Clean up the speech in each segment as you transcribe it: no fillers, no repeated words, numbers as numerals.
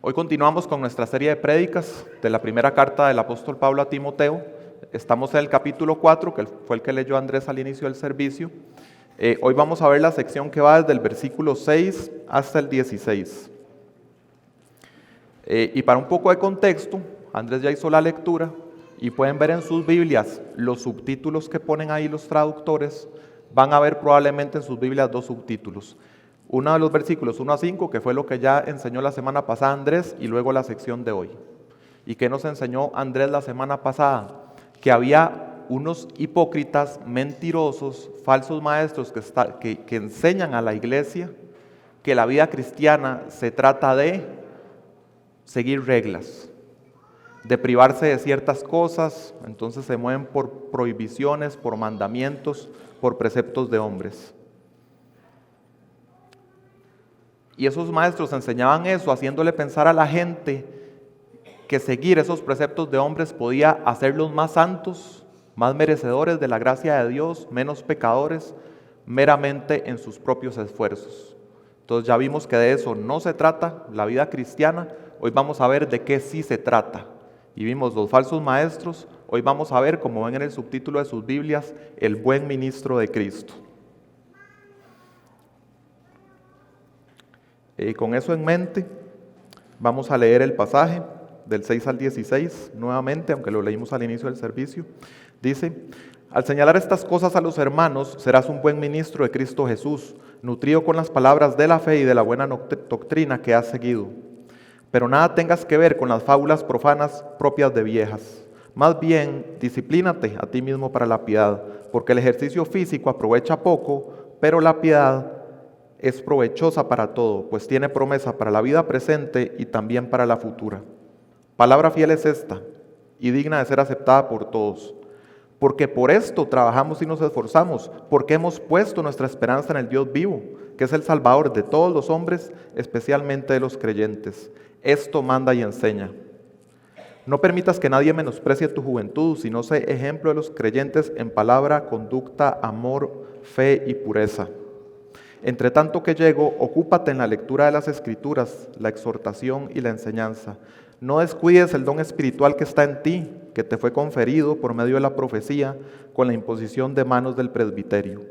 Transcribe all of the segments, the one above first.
Hoy continuamos con nuestra serie de prédicas de la primera carta del apóstol Pablo a Timoteo. Estamos en el capítulo 4, que fue el que leyó Andrés al inicio del servicio. Hoy vamos a ver la sección que va desde el versículo 6 hasta el 16. Y para un poco de contexto, Andrés ya hizo la lectura y pueden ver en sus Biblias los subtítulos que ponen ahí los traductores. Van a ver probablemente en sus Biblias dos subtítulos. Uno de los versículos 1 a 5, que fue lo que ya enseñó la semana pasada Andrés, y luego la sección de hoy. ¿Y qué nos enseñó Andrés la semana pasada? Que había unos hipócritas, mentirosos, falsos maestros que enseñan a la iglesia que la vida cristiana se trata de seguir reglas, de privarse de ciertas cosas. Entonces se mueven por prohibiciones, por mandamientos, por preceptos de hombres. Y esos maestros enseñaban eso, haciéndole pensar a la gente que seguir esos preceptos de hombres podía hacerlos más santos, más merecedores de la gracia de Dios, menos pecadores, meramente en sus propios esfuerzos. Entonces ya vimos que de eso no se trata la vida cristiana. Hoy vamos a ver de qué sí se trata. Y vimos los falsos maestros. Hoy vamos a ver, como ven en el subtítulo de sus Biblias, el buen ministro de Cristo. Y con eso en mente, vamos a leer el pasaje del 6 al 16, nuevamente, aunque lo leímos al inicio del servicio. Dice: al señalar estas cosas a los hermanos, serás un buen ministro de Cristo Jesús, nutrido con las palabras de la fe y de la buena doctrina que has seguido. Pero nada tengas que ver con las fábulas profanas propias de viejas. Más bien, disciplínate a ti mismo para la piedad, porque el ejercicio físico aprovecha poco, pero la piedad es provechosa para todo, pues tiene promesa para la vida presente y también para la futura. Palabra fiel es esta, y digna de ser aceptada por todos. Porque por esto trabajamos y nos esforzamos, porque hemos puesto nuestra esperanza en el Dios vivo, que es el Salvador de todos los hombres, especialmente de los creyentes. Esto manda y enseña. No permitas que nadie menosprecie tu juventud, sino sé ejemplo de los creyentes en palabra, conducta, amor, fe y pureza. Entre tanto que llego, ocúpate en la lectura de las Escrituras, la exhortación y la enseñanza. No descuides el don espiritual que está en ti, que te fue conferido por medio de la profecía, con la imposición de manos del presbiterio.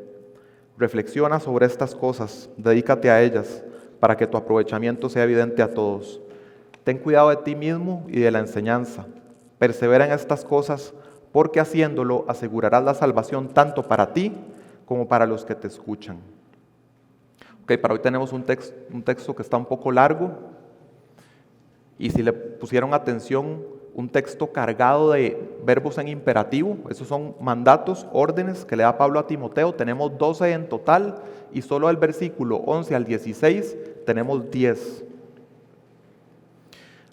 Reflexiona sobre estas cosas, dedícate a ellas, para que tu aprovechamiento sea evidente a todos. Ten cuidado de ti mismo y de la enseñanza. Persevera en estas cosas, porque haciéndolo asegurarás la salvación tanto para ti como para los que te escuchan. Para hoy tenemos un texto que está un poco largo, y si le pusieron atención, un texto cargado de verbos en imperativo. Esos son mandatos, órdenes que le da Pablo a Timoteo. Tenemos 12 en total, y solo del versículo 11 al 16 tenemos 10.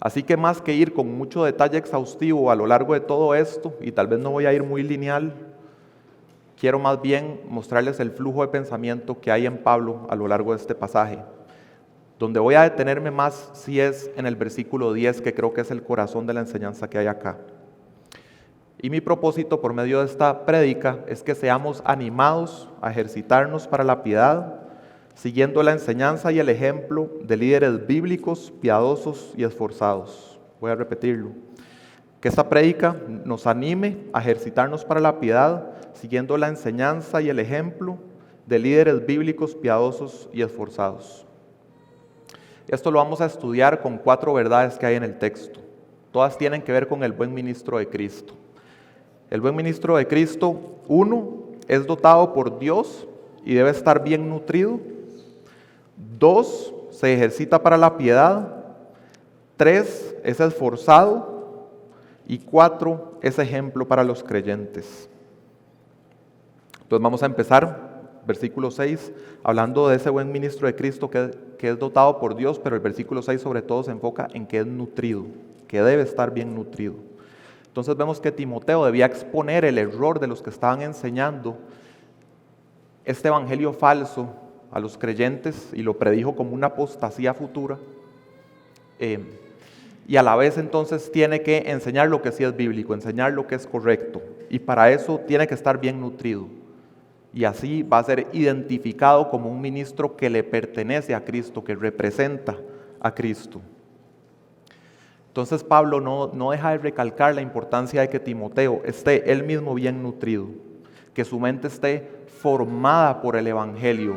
Así que más que ir con mucho detalle exhaustivo a lo largo de todo esto, y tal vez no voy a ir muy lineal, quiero más bien mostrarles el flujo de pensamiento que hay en Pablo a lo largo de este pasaje. Donde voy a detenerme más si es en el versículo 10, que creo que es el corazón de la enseñanza que hay acá. Y mi propósito por medio de esta prédica es que seamos animados a ejercitarnos para la piedad, siguiendo la enseñanza y el ejemplo de líderes bíblicos, piadosos y esforzados. Voy a repetirlo. Que esta prédica nos anime a ejercitarnos para la piedad, siguiendo la enseñanza y el ejemplo de líderes bíblicos, piadosos y esforzados. Esto lo vamos a estudiar con 4 verdades que hay en el texto. Todas tienen que ver con el buen ministro de Cristo. El buen ministro de Cristo, 1, es dotado por Dios y debe estar bien nutrido. 2, se ejercita para la piedad. 3, es esforzado. Y 4, es ejemplo para los creyentes. Entonces vamos a empezar, versículo 6, hablando de ese buen ministro de Cristo que es dotado por Dios, pero el versículo 6 sobre todo se enfoca en que es nutrido, que debe estar bien nutrido. Entonces vemos que Timoteo debía exponer el error de los que estaban enseñando este evangelio falso a los creyentes, y lo predijo como una apostasía futura. Y a la vez entonces tiene que enseñar lo que sí es bíblico, enseñar lo que es correcto, y para eso tiene que estar bien nutrido. Y así va a ser identificado como un ministro que le pertenece a Cristo, que representa a Cristo. Entonces Pablo no deja de recalcar la importancia de que Timoteo esté él mismo bien nutrido, que su mente esté formada por el Evangelio,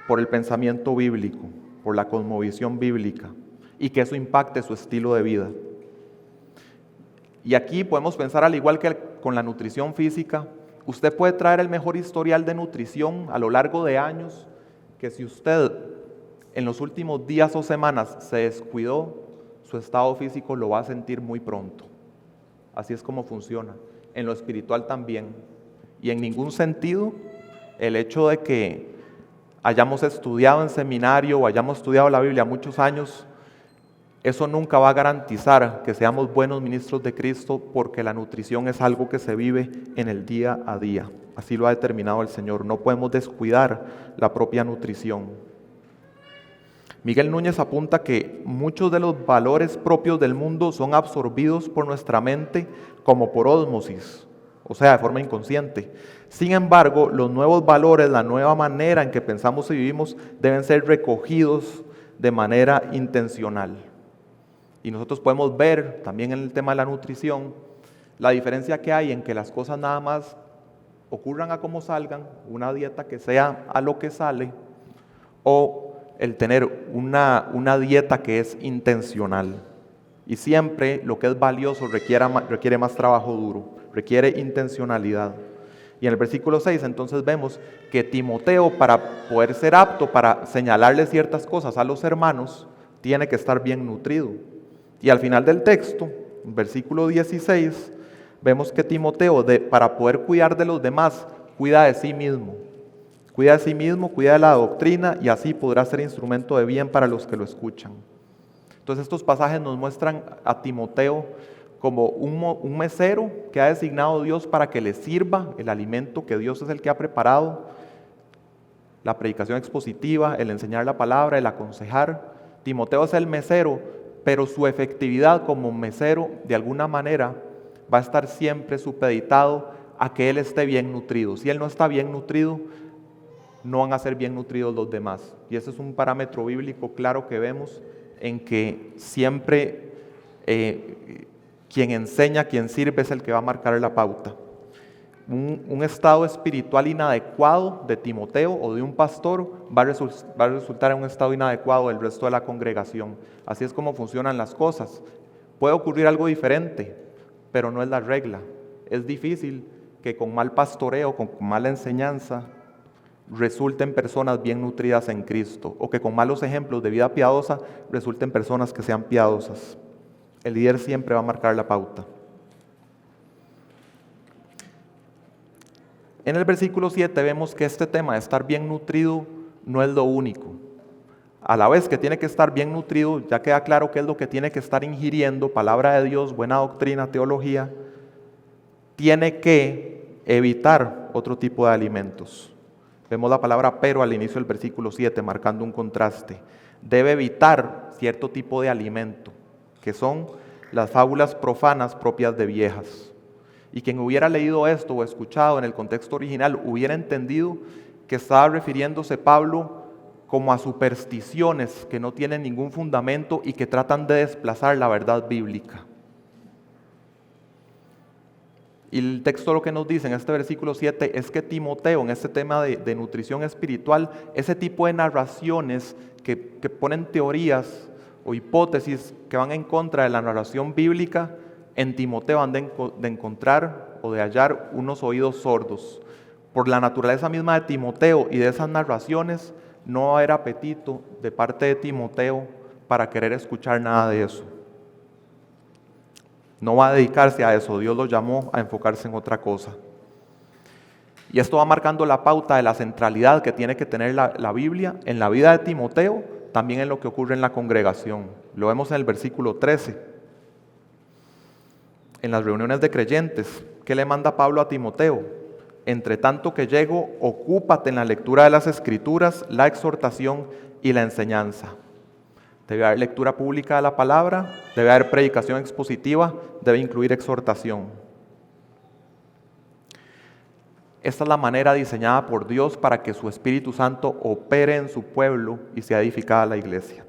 por el pensamiento bíblico, por la cosmovisión bíblica, y que eso impacte su estilo de vida. Y aquí podemos pensar, al igual que con la nutrición física, usted puede traer el mejor historial de nutrición a lo largo de años, que si usted en los últimos días o semanas se descuidó, su estado físico lo va a sentir muy pronto. Así es como funciona. En lo espiritual también. Y en ningún sentido el hecho de que hayamos estudiado en seminario o hayamos estudiado la Biblia muchos años, eso nunca va a garantizar que seamos buenos ministros de Cristo, porque la nutrición es algo que se vive en el día a día. Así lo ha determinado el Señor. No podemos descuidar la propia nutrición. Miguel Núñez apunta que muchos de los valores propios del mundo son absorbidos por nuestra mente como por ósmosis, o sea, de forma inconsciente. Sin embargo, los nuevos valores, la nueva manera en que pensamos y vivimos, deben ser recogidos de manera intencional. Y nosotros podemos ver también en el tema de la nutrición la diferencia que hay en que las cosas nada más ocurran a como salgan, una dieta que sea a lo que sale, o el tener una dieta que es intencional. Y siempre lo que es valioso requiere más trabajo duro, requiere intencionalidad. Y en el versículo 6 entonces vemos que Timoteo, para poder ser apto para señalarle ciertas cosas a los hermanos, tiene que estar bien nutrido. Y al final del texto, en versículo 16, vemos que Timoteo, para poder cuidar de los demás, cuida de sí mismo. Cuida de sí mismo, cuida de la doctrina, y así podrá ser instrumento de bien para los que lo escuchan. Entonces estos pasajes nos muestran a Timoteo como un mesero que ha designado Dios para que le sirva el alimento que Dios es el que ha preparado, la predicación expositiva, el enseñar la palabra, el aconsejar. Timoteo es el mesero, pero su efectividad como mesero de alguna manera va a estar siempre supeditado a que él esté bien nutrido. Si él no está bien nutrido, no van a ser bien nutridos los demás. Y ese es un parámetro bíblico claro que vemos, en que siempre quien enseña, quien sirve es el que va a marcar la pauta. Un estado espiritual inadecuado de Timoteo o de un pastor va a resultar en un estado inadecuado del resto de la congregación. Así es como funcionan las cosas. Puede ocurrir algo diferente, pero no es la regla. Es difícil que con mal pastoreo, con mala enseñanza, resulten personas bien nutridas en Cristo, o que con malos ejemplos de vida piadosa resulten personas que sean piadosas. El líder siempre va a marcar la pauta. En el versículo 7 vemos que este tema de estar bien nutrido no es lo único. A la vez que tiene que estar bien nutrido, ya queda claro qué es lo que tiene que estar ingiriendo: palabra de Dios, buena doctrina, teología. Tiene que evitar otro tipo de alimentos. Vemos la palabra pero al inicio del versículo 7, marcando un contraste. Debe evitar cierto tipo de alimento, que son las fábulas profanas propias de viejas. Y quien hubiera leído esto o escuchado en el contexto original hubiera entendido que estaba refiriéndose Pablo como a supersticiones que no tienen ningún fundamento y que tratan de desplazar la verdad bíblica. Y el texto lo que nos dice en este versículo 7 es que Timoteo, en este tema de nutrición espiritual, ese tipo de narraciones que ponen teorías o hipótesis que van en contra de la narración bíblica, en Timoteo han de encontrar o de hallar unos oídos sordos. Por la naturaleza misma de Timoteo y de esas narraciones, no va a haber apetito de parte de Timoteo para querer escuchar nada de eso. No va a dedicarse a eso. Dios lo llamó a enfocarse en otra cosa. Y esto va marcando la pauta de la centralidad que tiene que tener la Biblia en la vida de Timoteo, también en lo que ocurre en la congregación. Lo vemos en el versículo 13. En las reuniones de creyentes, ¿qué le manda Pablo a Timoteo? Entre tanto que llego, ocúpate en la lectura de las Escrituras, la exhortación y la enseñanza. Debe haber lectura pública de la palabra, debe haber predicación expositiva, debe incluir exhortación. Esta es la manera diseñada por Dios para que su Espíritu Santo opere en su pueblo y sea edificada la iglesia.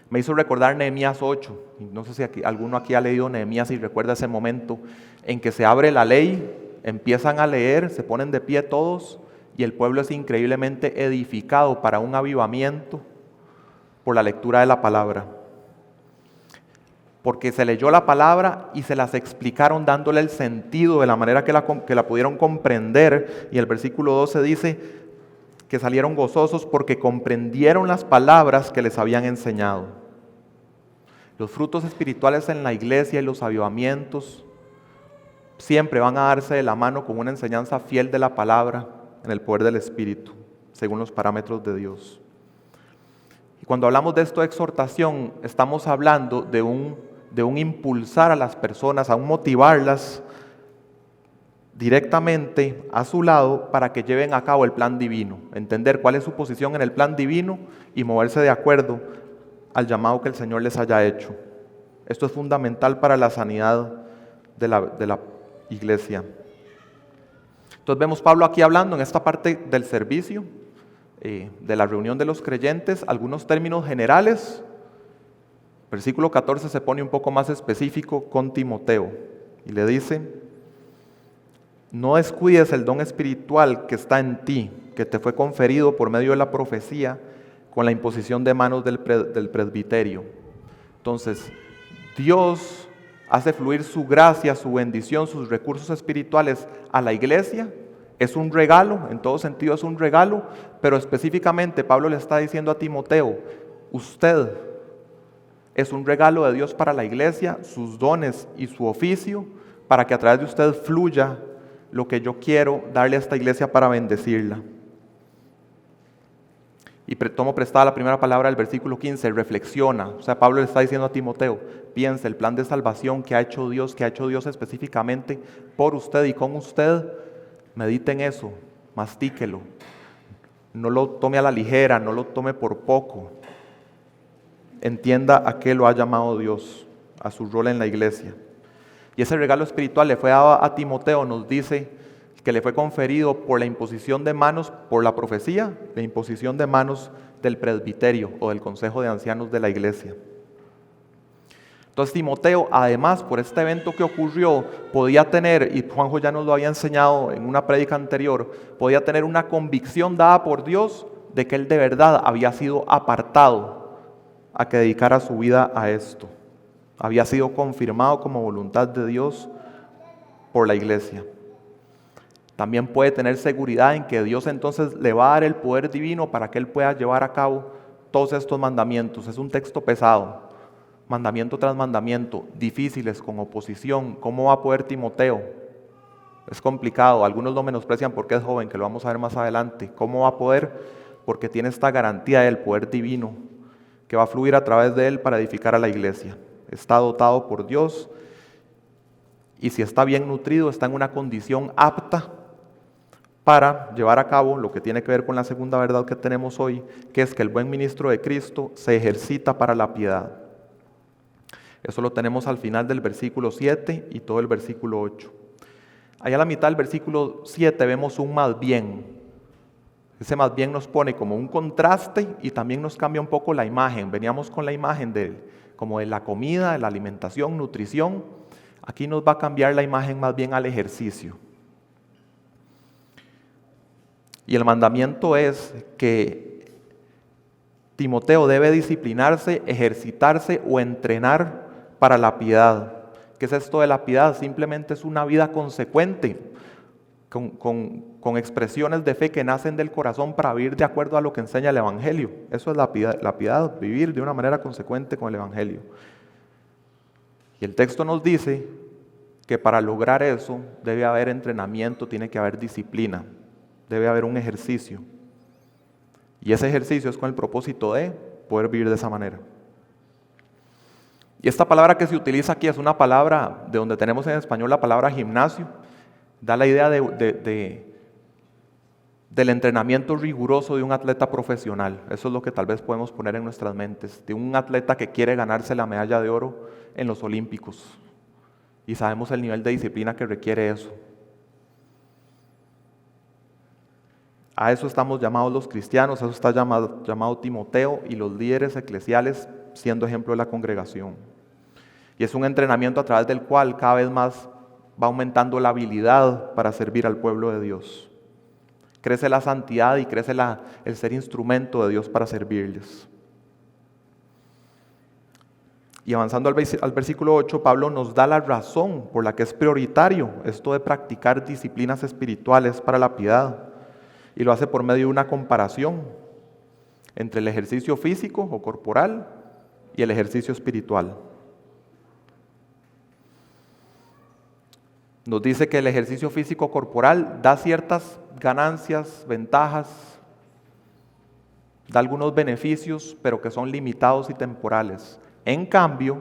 Me hizo recordar Nehemías 8. No sé si alguno aquí ha leído Nehemías y recuerda ese momento en que se abre la ley, empiezan a leer, se ponen de pie todos y el pueblo es increíblemente edificado para un avivamiento por la lectura de la palabra. Porque se leyó la palabra y se las explicaron dándole el sentido de la manera que la pudieron comprender. Y el versículo 12 dice que salieron gozosos porque comprendieron las palabras que les habían enseñado. Los frutos espirituales en la iglesia y los avivamientos siempre van a darse de la mano con una enseñanza fiel de la palabra en el poder del Espíritu, según los parámetros de Dios. Y cuando hablamos de esto de exhortación, estamos hablando de un impulsar a las personas, a un motivarlas directamente a su lado para que lleven a cabo el plan divino, entender cuál es su posición en el plan divino y moverse de acuerdo al llamado que el Señor les haya hecho. Esto es fundamental para la sanidad de la iglesia. Entonces vemos Pablo aquí hablando en esta parte del servicio, de la reunión de los creyentes, algunos términos generales. Versículo 14 se pone un poco más específico con Timoteo y le dice: no descuides el don espiritual que está en ti, que te fue conferido por medio de la profecía con la imposición de manos del presbiterio. Entonces, Dios hace fluir su gracia, su bendición, sus recursos espirituales a la iglesia. Es un regalo, en todo sentido es un regalo, pero específicamente Pablo le está diciendo a Timoteo: usted es un regalo de Dios para la iglesia, sus dones y su oficio, para que a través de usted fluya lo que yo quiero darle a esta iglesia para bendecirla. Y tomo prestada la primera palabra del versículo 15, reflexiona. O sea, Pablo le está diciendo a Timoteo: piensa el plan de salvación que ha hecho Dios específicamente por usted y con usted. Medite en eso, mastíquelo. No lo tome a la ligera, no lo tome por poco. Entienda a qué lo ha llamado Dios, a su rol en la iglesia. Y ese regalo espiritual le fue dado a Timoteo, nos dice que le fue conferido por la imposición de manos, por la profecía, la imposición de manos del presbiterio o del consejo de ancianos de la iglesia. Entonces Timoteo, además, por este evento que ocurrió, podía tener, y Juanjo ya nos lo había enseñado en una prédica anterior, podía tener una convicción dada por Dios de que él de verdad había sido apartado a que dedicara su vida a esto. Había sido confirmado como voluntad de Dios por la iglesia. También puede tener seguridad en que Dios entonces le va a dar el poder divino para que él pueda llevar a cabo todos estos mandamientos. Es un texto pesado, mandamiento tras mandamiento, difíciles, con oposición. ¿Cómo va a poder Timoteo? Es complicado, algunos lo menosprecian porque es joven, que lo vamos a ver más adelante. ¿Cómo va a poder? Porque tiene esta garantía del poder divino que va a fluir a través de él para edificar a la iglesia. Está dotado por Dios y si está bien nutrido, está en una condición apta para llevar a cabo lo que tiene que ver con la segunda verdad que tenemos hoy, que es que el buen ministro de Cristo se ejercita para la piedad. Eso lo tenemos al final del versículo 7 y todo el versículo 8. Allá a la mitad del versículo 7 vemos un más bien. Ese más bien nos pone como un contraste y también nos cambia un poco la imagen. Veníamos con la imagen como de la comida, de la alimentación, nutrición. Aquí nos va a cambiar la imagen más bien al ejercicio. Y el mandamiento es que Timoteo debe disciplinarse, ejercitarse o entrenar para la piedad. ¿Qué es esto de la piedad? Simplemente es una vida consecuente, con expresiones de fe que nacen del corazón para vivir de acuerdo a lo que enseña el Evangelio. Eso es la piedad, vivir de una manera consecuente con el Evangelio. Y el texto nos dice que para lograr eso debe haber entrenamiento, tiene que haber disciplina, debe haber un ejercicio. Y ese ejercicio es con el propósito de poder vivir de esa manera. Y esta palabra que se utiliza aquí es una palabra de donde tenemos en español la palabra gimnasio. Da la idea del entrenamiento riguroso de un atleta profesional. Eso es lo que tal vez podemos poner en nuestras mentes. De un atleta que quiere ganarse la medalla de oro en los Olímpicos. Y sabemos el nivel de disciplina que requiere eso. A eso estamos llamados los cristianos, a eso está llamado Timoteo y los líderes eclesiales siendo ejemplo de la congregación. Y es un entrenamiento a través del cual cada vez más va aumentando la habilidad para servir al pueblo de Dios. Crece la santidad y crece el ser instrumento de Dios para servirles. Y avanzando al versículo 8, Pablo nos da la razón por la que es prioritario esto de practicar disciplinas espirituales para la piedad. Y lo hace por medio de una comparación entre el ejercicio físico o corporal y el ejercicio espiritual. Nos dice que el ejercicio físico corporal da ciertas ganancias, ventajas, da algunos beneficios, pero que son limitados y temporales. En cambio,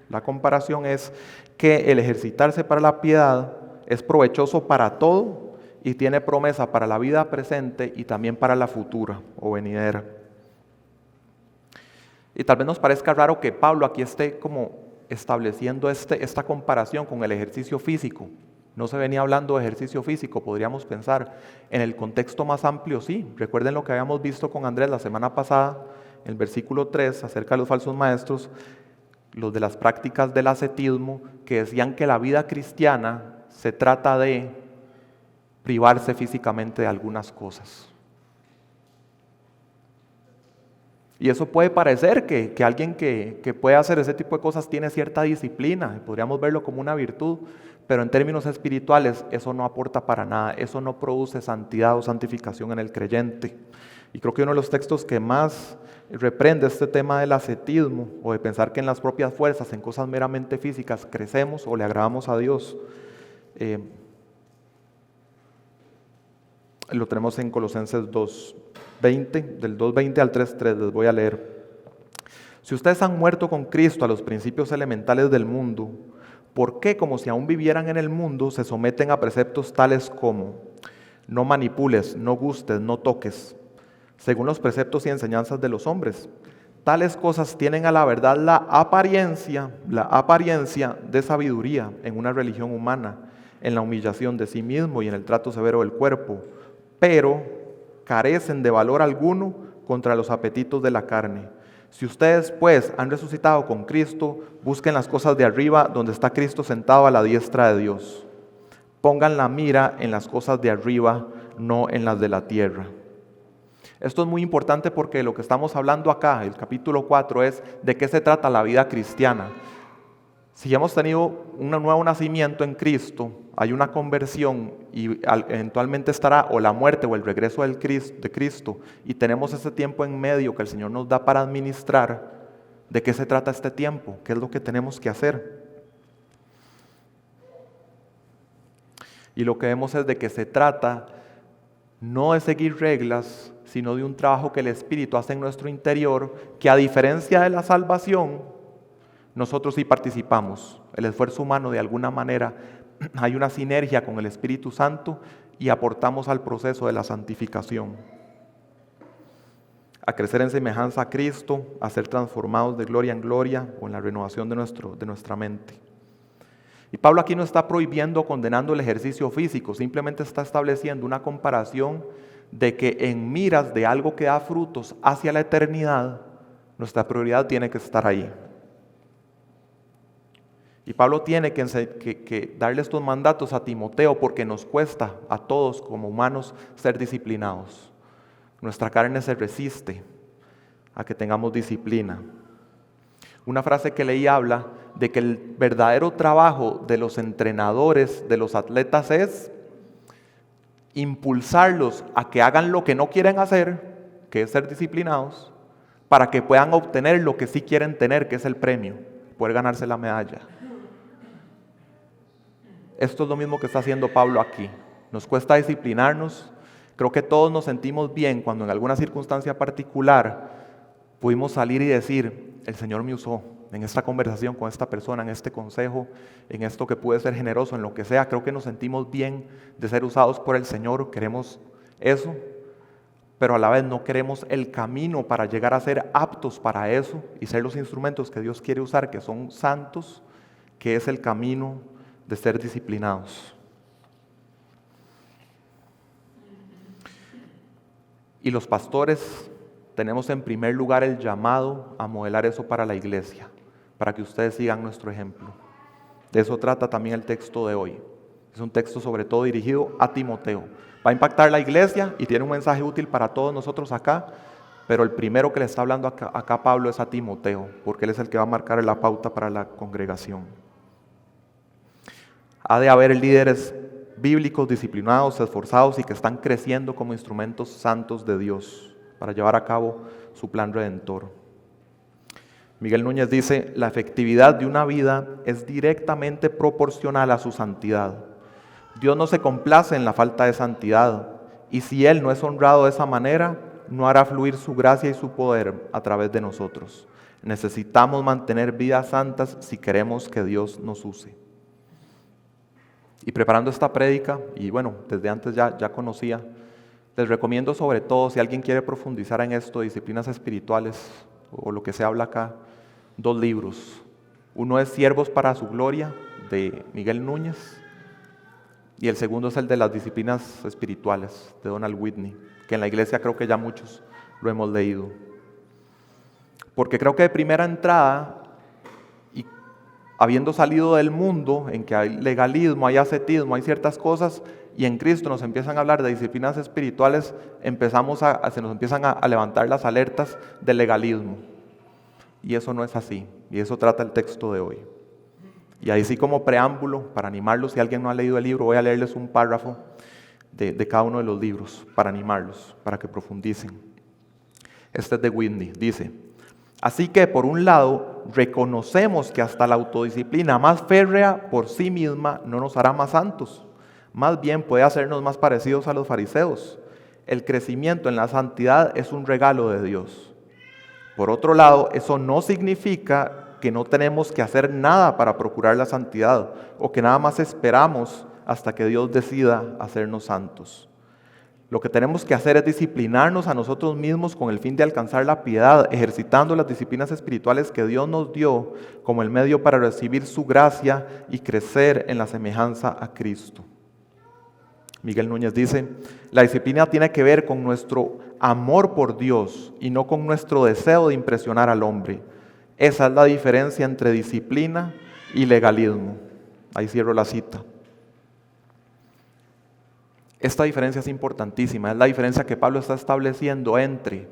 la comparación es que el ejercitarse para la piedad es provechoso para todo y tiene promesa para la vida presente y también para la futura o venidera. Y tal vez nos parezca raro que Pablo aquí esté como estableciendo esta comparación con el ejercicio físico. No se venía hablando de ejercicio físico, podríamos pensar. En el contexto más amplio, sí. Recuerden lo que habíamos visto con Andrés la semana pasada, en el versículo 3, acerca de los falsos maestros, los de las prácticas del ascetismo, que decían que la vida cristiana se trata de privarse físicamente de algunas cosas. Y eso puede parecer que alguien que puede hacer ese tipo de cosas tiene cierta disciplina, podríamos verlo como una virtud, pero en términos espirituales eso no aporta para nada, eso no produce santidad o santificación en el creyente. Y creo que uno de los textos que más reprende este tema del ascetismo o de pensar que en las propias fuerzas, en cosas meramente físicas, crecemos o le agradamos a Dios, lo tenemos en Colosenses 2:20, del 2:20 al 3:3, les voy a leer. Si ustedes han muerto con Cristo a los principios elementales del mundo, ¿por qué, como si aún vivieran en el mundo, se someten a preceptos tales como no manipules, no gustes, no toques, según los preceptos y enseñanzas de los hombres? Tales cosas tienen a la verdad la apariencia de sabiduría en una religión humana, en la humillación de sí mismo y en el trato severo del cuerpo, pero carecen de valor alguno contra los apetitos de la carne. Si ustedes pues han resucitado con Cristo, busquen las cosas de arriba donde está Cristo sentado a la diestra de Dios. Pongan la mira en las cosas de arriba, no en las de la tierra. Esto es muy importante porque lo que estamos hablando acá, el capítulo 4, es de qué se trata la vida cristiana. Si ya hemos tenido un nuevo nacimiento en Cristo, hay una conversión y eventualmente estará o la muerte o el regreso de Cristo y tenemos ese tiempo en medio que el Señor nos da para administrar, ¿de qué se trata este tiempo? ¿Qué es lo que tenemos que hacer? Y lo que vemos es de que se trata no de seguir reglas, sino de un trabajo que el Espíritu hace en nuestro interior, que a diferencia de la salvación, nosotros sí participamos. El esfuerzo humano de alguna manera hay una sinergia con el Espíritu Santo y aportamos al proceso de la santificación. A crecer en semejanza a Cristo, a ser transformados de gloria en gloria o en la renovación de nuestra mente. Y Pablo aquí no está prohibiendo o condenando el ejercicio físico, simplemente está estableciendo una comparación de que en miras de algo que da frutos hacia la eternidad, nuestra prioridad tiene que estar ahí. Y Pablo tiene que darle estos mandatos a Timoteo porque nos cuesta a todos como humanos ser disciplinados. Nuestra carne se resiste a que tengamos disciplina. Una frase que leí habla de que el verdadero trabajo de los entrenadores, de los atletas, es impulsarlos a que hagan lo que no quieren hacer, que es ser disciplinados, para que puedan obtener lo que sí quieren tener, que es el premio, poder ganarse la medalla. Esto es lo mismo que está haciendo Pablo aquí. Nos cuesta disciplinarnos. Creo que todos nos sentimos bien cuando en alguna circunstancia particular pudimos salir y decir, el Señor me usó en esta conversación con esta persona, en este consejo, en esto que pude ser generoso, en lo que sea. Creo que nos sentimos bien de ser usados por el Señor, queremos eso, pero a la vez no queremos el camino para llegar a ser aptos para eso y ser los instrumentos que Dios quiere usar, que son santos, que es el camino de ser disciplinados. Y los pastores tenemos en primer lugar el llamado a modelar eso para la iglesia, para que ustedes sigan nuestro ejemplo. De eso trata también el texto de hoy. Es un texto sobre todo dirigido a Timoteo. Va a impactar la iglesia y tiene un mensaje útil para todos nosotros acá, pero el primero que le está hablando acá Pablo es a Timoteo, porque él es el que va a marcar la pauta para la congregación. Ha de haber líderes bíblicos, disciplinados, esforzados y que están creciendo como instrumentos santos de Dios para llevar a cabo su plan redentor. Miguel Núñez dice, la efectividad de una vida es directamente proporcional a su santidad. Dios no se complace en la falta de santidad, y si Él no es honrado de esa manera, no hará fluir su gracia y su poder a través de nosotros. Necesitamos mantener vidas santas si queremos que Dios nos use. Y preparando esta prédica, y bueno, desde antes ya conocía, les recomiendo sobre todo, si alguien quiere profundizar en esto, disciplinas espirituales, o lo que se habla acá, 2 libros. Uno es Siervos para su Gloria, de Miguel Núñez, y el segundo es el de las disciplinas espirituales, de Donald Whitney, que en la iglesia creo que ya muchos lo hemos leído. Porque creo que de primera entrada, y habiendo salido del mundo en que hay legalismo, hay ascetismo, hay ciertas cosas, y en Cristo nos empiezan a hablar de disciplinas espirituales, se nos empiezan a levantar las alertas del legalismo. Y eso no es así, y eso trata el texto de hoy. Y ahí sí, como preámbulo, para animarlos, si alguien no ha leído el libro, voy a leerles un párrafo de cada uno de los libros, para animarlos, para que profundicen. Este es de Whitney, dice: así que por un lado, reconocemos que hasta la autodisciplina más férrea por sí misma no nos hará más santos, más bien puede hacernos más parecidos a los fariseos. El crecimiento en la santidad es un regalo de Dios. Por otro lado, eso no significa que no tenemos que hacer nada para procurar la santidad o que nada más esperamos hasta que Dios decida hacernos santos. Lo que tenemos que hacer es disciplinarnos a nosotros mismos con el fin de alcanzar la piedad, ejercitando las disciplinas espirituales que Dios nos dio como el medio para recibir su gracia y crecer en la semejanza a Cristo. Miguel Núñez dice, la disciplina tiene que ver con nuestro amor por Dios y no con nuestro deseo de impresionar al hombre. Esa es la diferencia entre disciplina y legalismo. Ahí cierro la cita. Esta diferencia es importantísima, es la diferencia que Pablo está estableciendo entre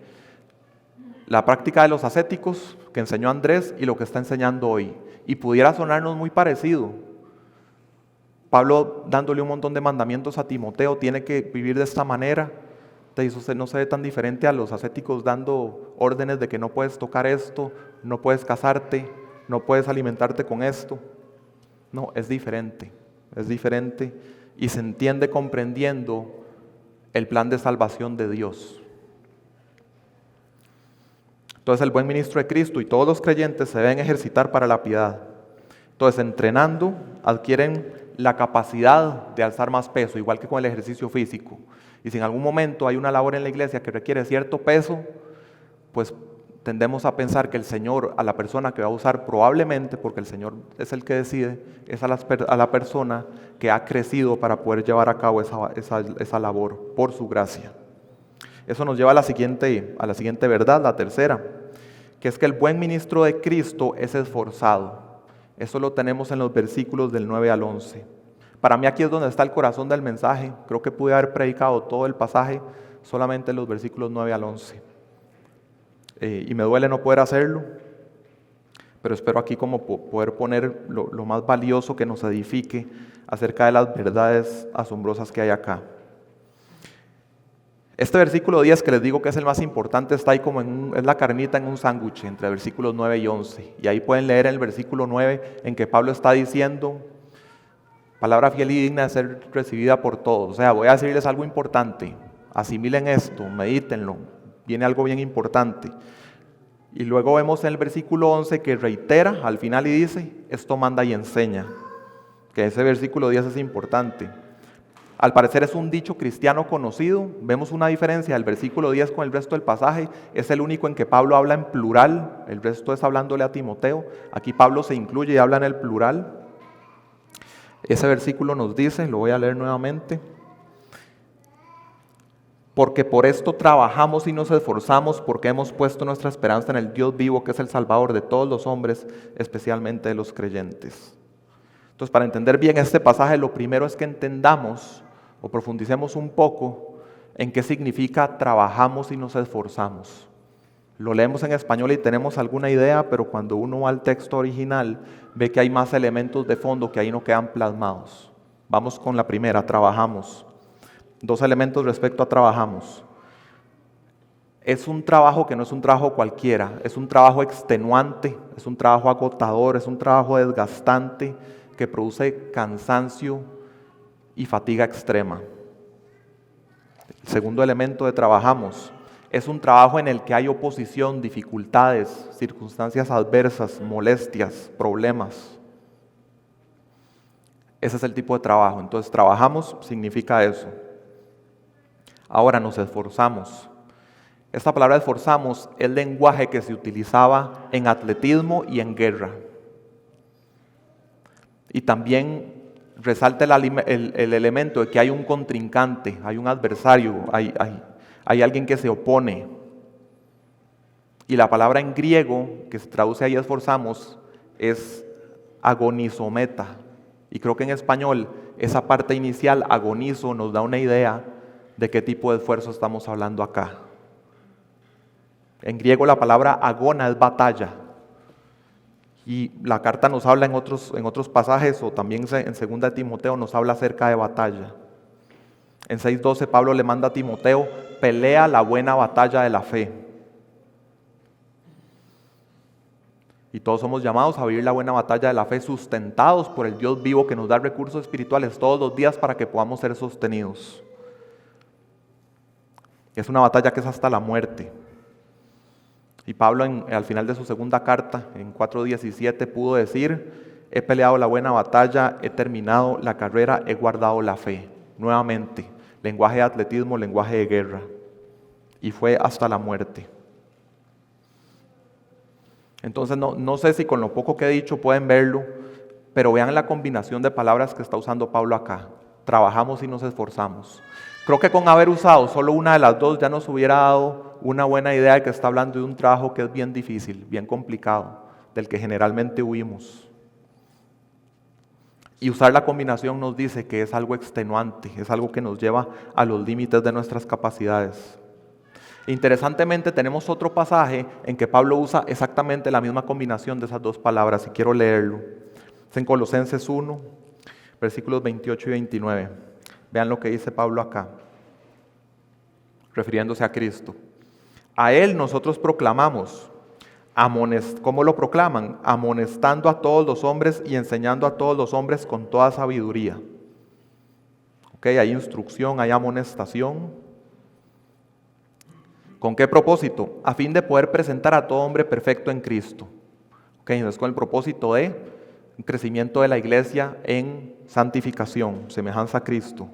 la práctica de los ascéticos que enseñó Andrés y lo que está enseñando hoy. Y pudiera sonarnos muy parecido. Pablo, dándole un montón de mandamientos a Timoteo, tiene que vivir de esta manera. Usted no se ve tan diferente a los ascéticos dando órdenes de que no puedes tocar esto, no puedes casarte, no puedes alimentarte con esto. No, es diferente y se entiende comprendiendo el plan de salvación de Dios. Entonces el buen ministro de Cristo y todos los creyentes se deben ejercitar para la piedad. Entonces entrenando adquieren la capacidad de alzar más peso, igual que con el ejercicio físico. Y si en algún momento hay una labor en la iglesia que requiere cierto peso, pues tendemos a pensar que el Señor, a la persona que va a usar probablemente, porque el Señor es el que decide, es a la persona que ha crecido para poder llevar a cabo esa labor por su gracia. Eso nos lleva a la siguiente verdad, la tercera, que es que el buen ministro de Cristo es esforzado. Eso lo tenemos en los versículos del 9 al 11. Para mí aquí es donde está el corazón del mensaje. Creo que pude haber predicado todo el pasaje solamente en los versículos 9 al 11. Y me duele no poder hacerlo, pero espero aquí como poder poner lo más valioso que nos edifique acerca de las verdades asombrosas que hay acá. Este versículo 10 que les digo que es el más importante está ahí como es la carnita en un sándwich entre versículos 9 y 11. Y ahí pueden leer en el versículo 9 en que Pablo está diciendo, palabra fiel y digna de ser recibida por todos. O sea, voy a decirles algo importante, asimilen esto, medítenlo, viene algo bien importante. Y luego vemos en el versículo 11 que reitera al final y dice, esto manda y enseña. Que ese versículo 10 es importante. Al parecer es un dicho cristiano conocido. Vemos una diferencia del versículo 10 con el resto del pasaje. Es el único en que Pablo habla en plural. El resto es hablándole a Timoteo. Aquí Pablo se incluye y habla en el plural. Ese versículo nos dice, lo voy a leer nuevamente. porque por esto trabajamos y nos esforzamos, porque hemos puesto nuestra esperanza en el Dios vivo, que es el Salvador de todos los hombres, especialmente de los creyentes. Entonces, para entender bien este pasaje, lo primero es que entendamos o profundicemos un poco en qué significa trabajamos y nos esforzamos. Lo leemos en español y tenemos alguna idea, pero cuando uno va al texto original, ve que hay más elementos de fondo que ahí no quedan plasmados. Vamos con la primera, trabajamos. 2 elementos respecto a trabajamos. Es un trabajo que no es un trabajo cualquiera, es un trabajo extenuante, es un trabajo agotador, es un trabajo desgastante que produce cansancio y fatiga extrema. El segundo elemento de trabajamos es un trabajo en el que hay oposición, dificultades, circunstancias adversas, molestias, problemas. Ese es el tipo de trabajo. Entonces, trabajamos significa eso. Ahora nos esforzamos. Esta palabra esforzamos es el lenguaje que se utilizaba en atletismo y en guerra. Y también resalta el elemento de que hay un contrincante, hay un adversario, hay alguien que se opone. Y la palabra en griego que se traduce ahí esforzamos es agonizometa. Y creo que en español esa parte inicial, agonizo, nos da una idea de qué tipo de esfuerzo estamos hablando acá. En griego la palabra agona es batalla. Y la carta nos habla en otros pasajes, o también en 2 Timoteo nos habla acerca de batalla. En 6:12 Pablo le manda a Timoteo, pelea la buena batalla de la fe. Y todos somos llamados a vivir la buena batalla de la fe, sustentados por el Dios vivo que nos da recursos espirituales todos los días para que podamos ser sostenidos. Es una batalla que es hasta la muerte. Y Pablo al final de su segunda carta, en 4:17, pudo decir, he peleado la buena batalla, he terminado la carrera, he guardado la fe. Nuevamente, lenguaje de atletismo, lenguaje de guerra. Y fue hasta la muerte. Entonces no sé si con lo poco que he dicho pueden verlo, pero vean la combinación de palabras que está usando Pablo acá. Trabajamos y nos esforzamos. Creo que con haber usado solo una de las dos ya nos hubiera dado una buena idea de que está hablando de un trabajo que es bien difícil, bien complicado, del que generalmente huimos. Y usar la combinación nos dice que es algo extenuante, es algo que nos lleva a los límites de nuestras capacidades. Interesantemente tenemos otro pasaje en que Pablo usa exactamente la misma combinación de esas dos palabras y quiero leerlo. Es en Colosenses 1, versículos 28 y 29. Vean lo que dice Pablo acá, refiriéndose a Cristo. A Él nosotros proclamamos, ¿cómo lo proclaman? Amonestando a todos los hombres y enseñando a todos los hombres con toda sabiduría. Hay instrucción, hay amonestación. ¿Con qué propósito? A fin de poder presentar a todo hombre perfecto en Cristo. Entonces con el propósito de un crecimiento de la iglesia en santificación, semejanza a Cristo.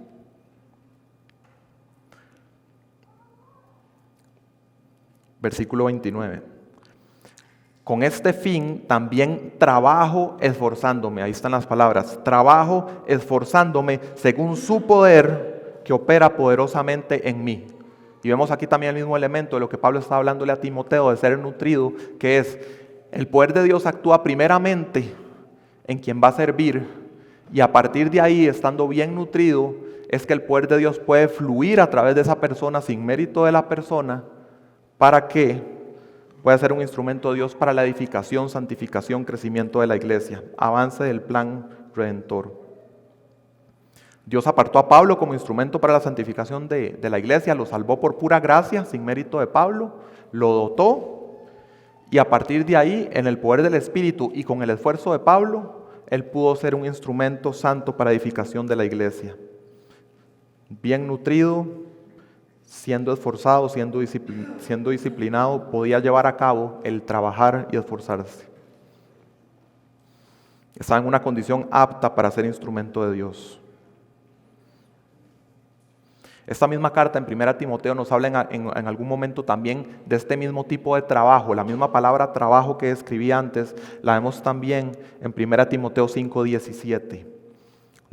Versículo 29. Con este fin también trabajo esforzándome, ahí están las palabras, trabajo esforzándome según su poder que opera poderosamente en mí. Y vemos aquí también el mismo elemento de lo que Pablo está hablándole a Timoteo, de ser nutrido, que es el poder de Dios actúa primeramente en quien va a servir, y a partir de ahí, estando bien nutrido, es que el poder de Dios puede fluir a través de esa persona sin mérito de la persona, para que pueda ser un instrumento de Dios para la edificación, santificación, crecimiento de la iglesia, avance del plan redentor. Dios apartó a Pablo como instrumento para la santificación de la iglesia, lo salvó por pura gracia, sin mérito de Pablo, lo dotó, y a partir de ahí, en el poder del Espíritu y con el esfuerzo de Pablo, él pudo ser un instrumento santo para edificación de la iglesia. Bien nutrido, siendo esforzado, siendo disciplinado, podía llevar a cabo el trabajar y esforzarse. Estaba en una condición apta para ser instrumento de Dios. Esta misma carta en 1 Timoteo nos habla en algún momento también de este mismo tipo de trabajo. La misma palabra trabajo que escribí antes, la vemos también en 1 Timoteo 5:17.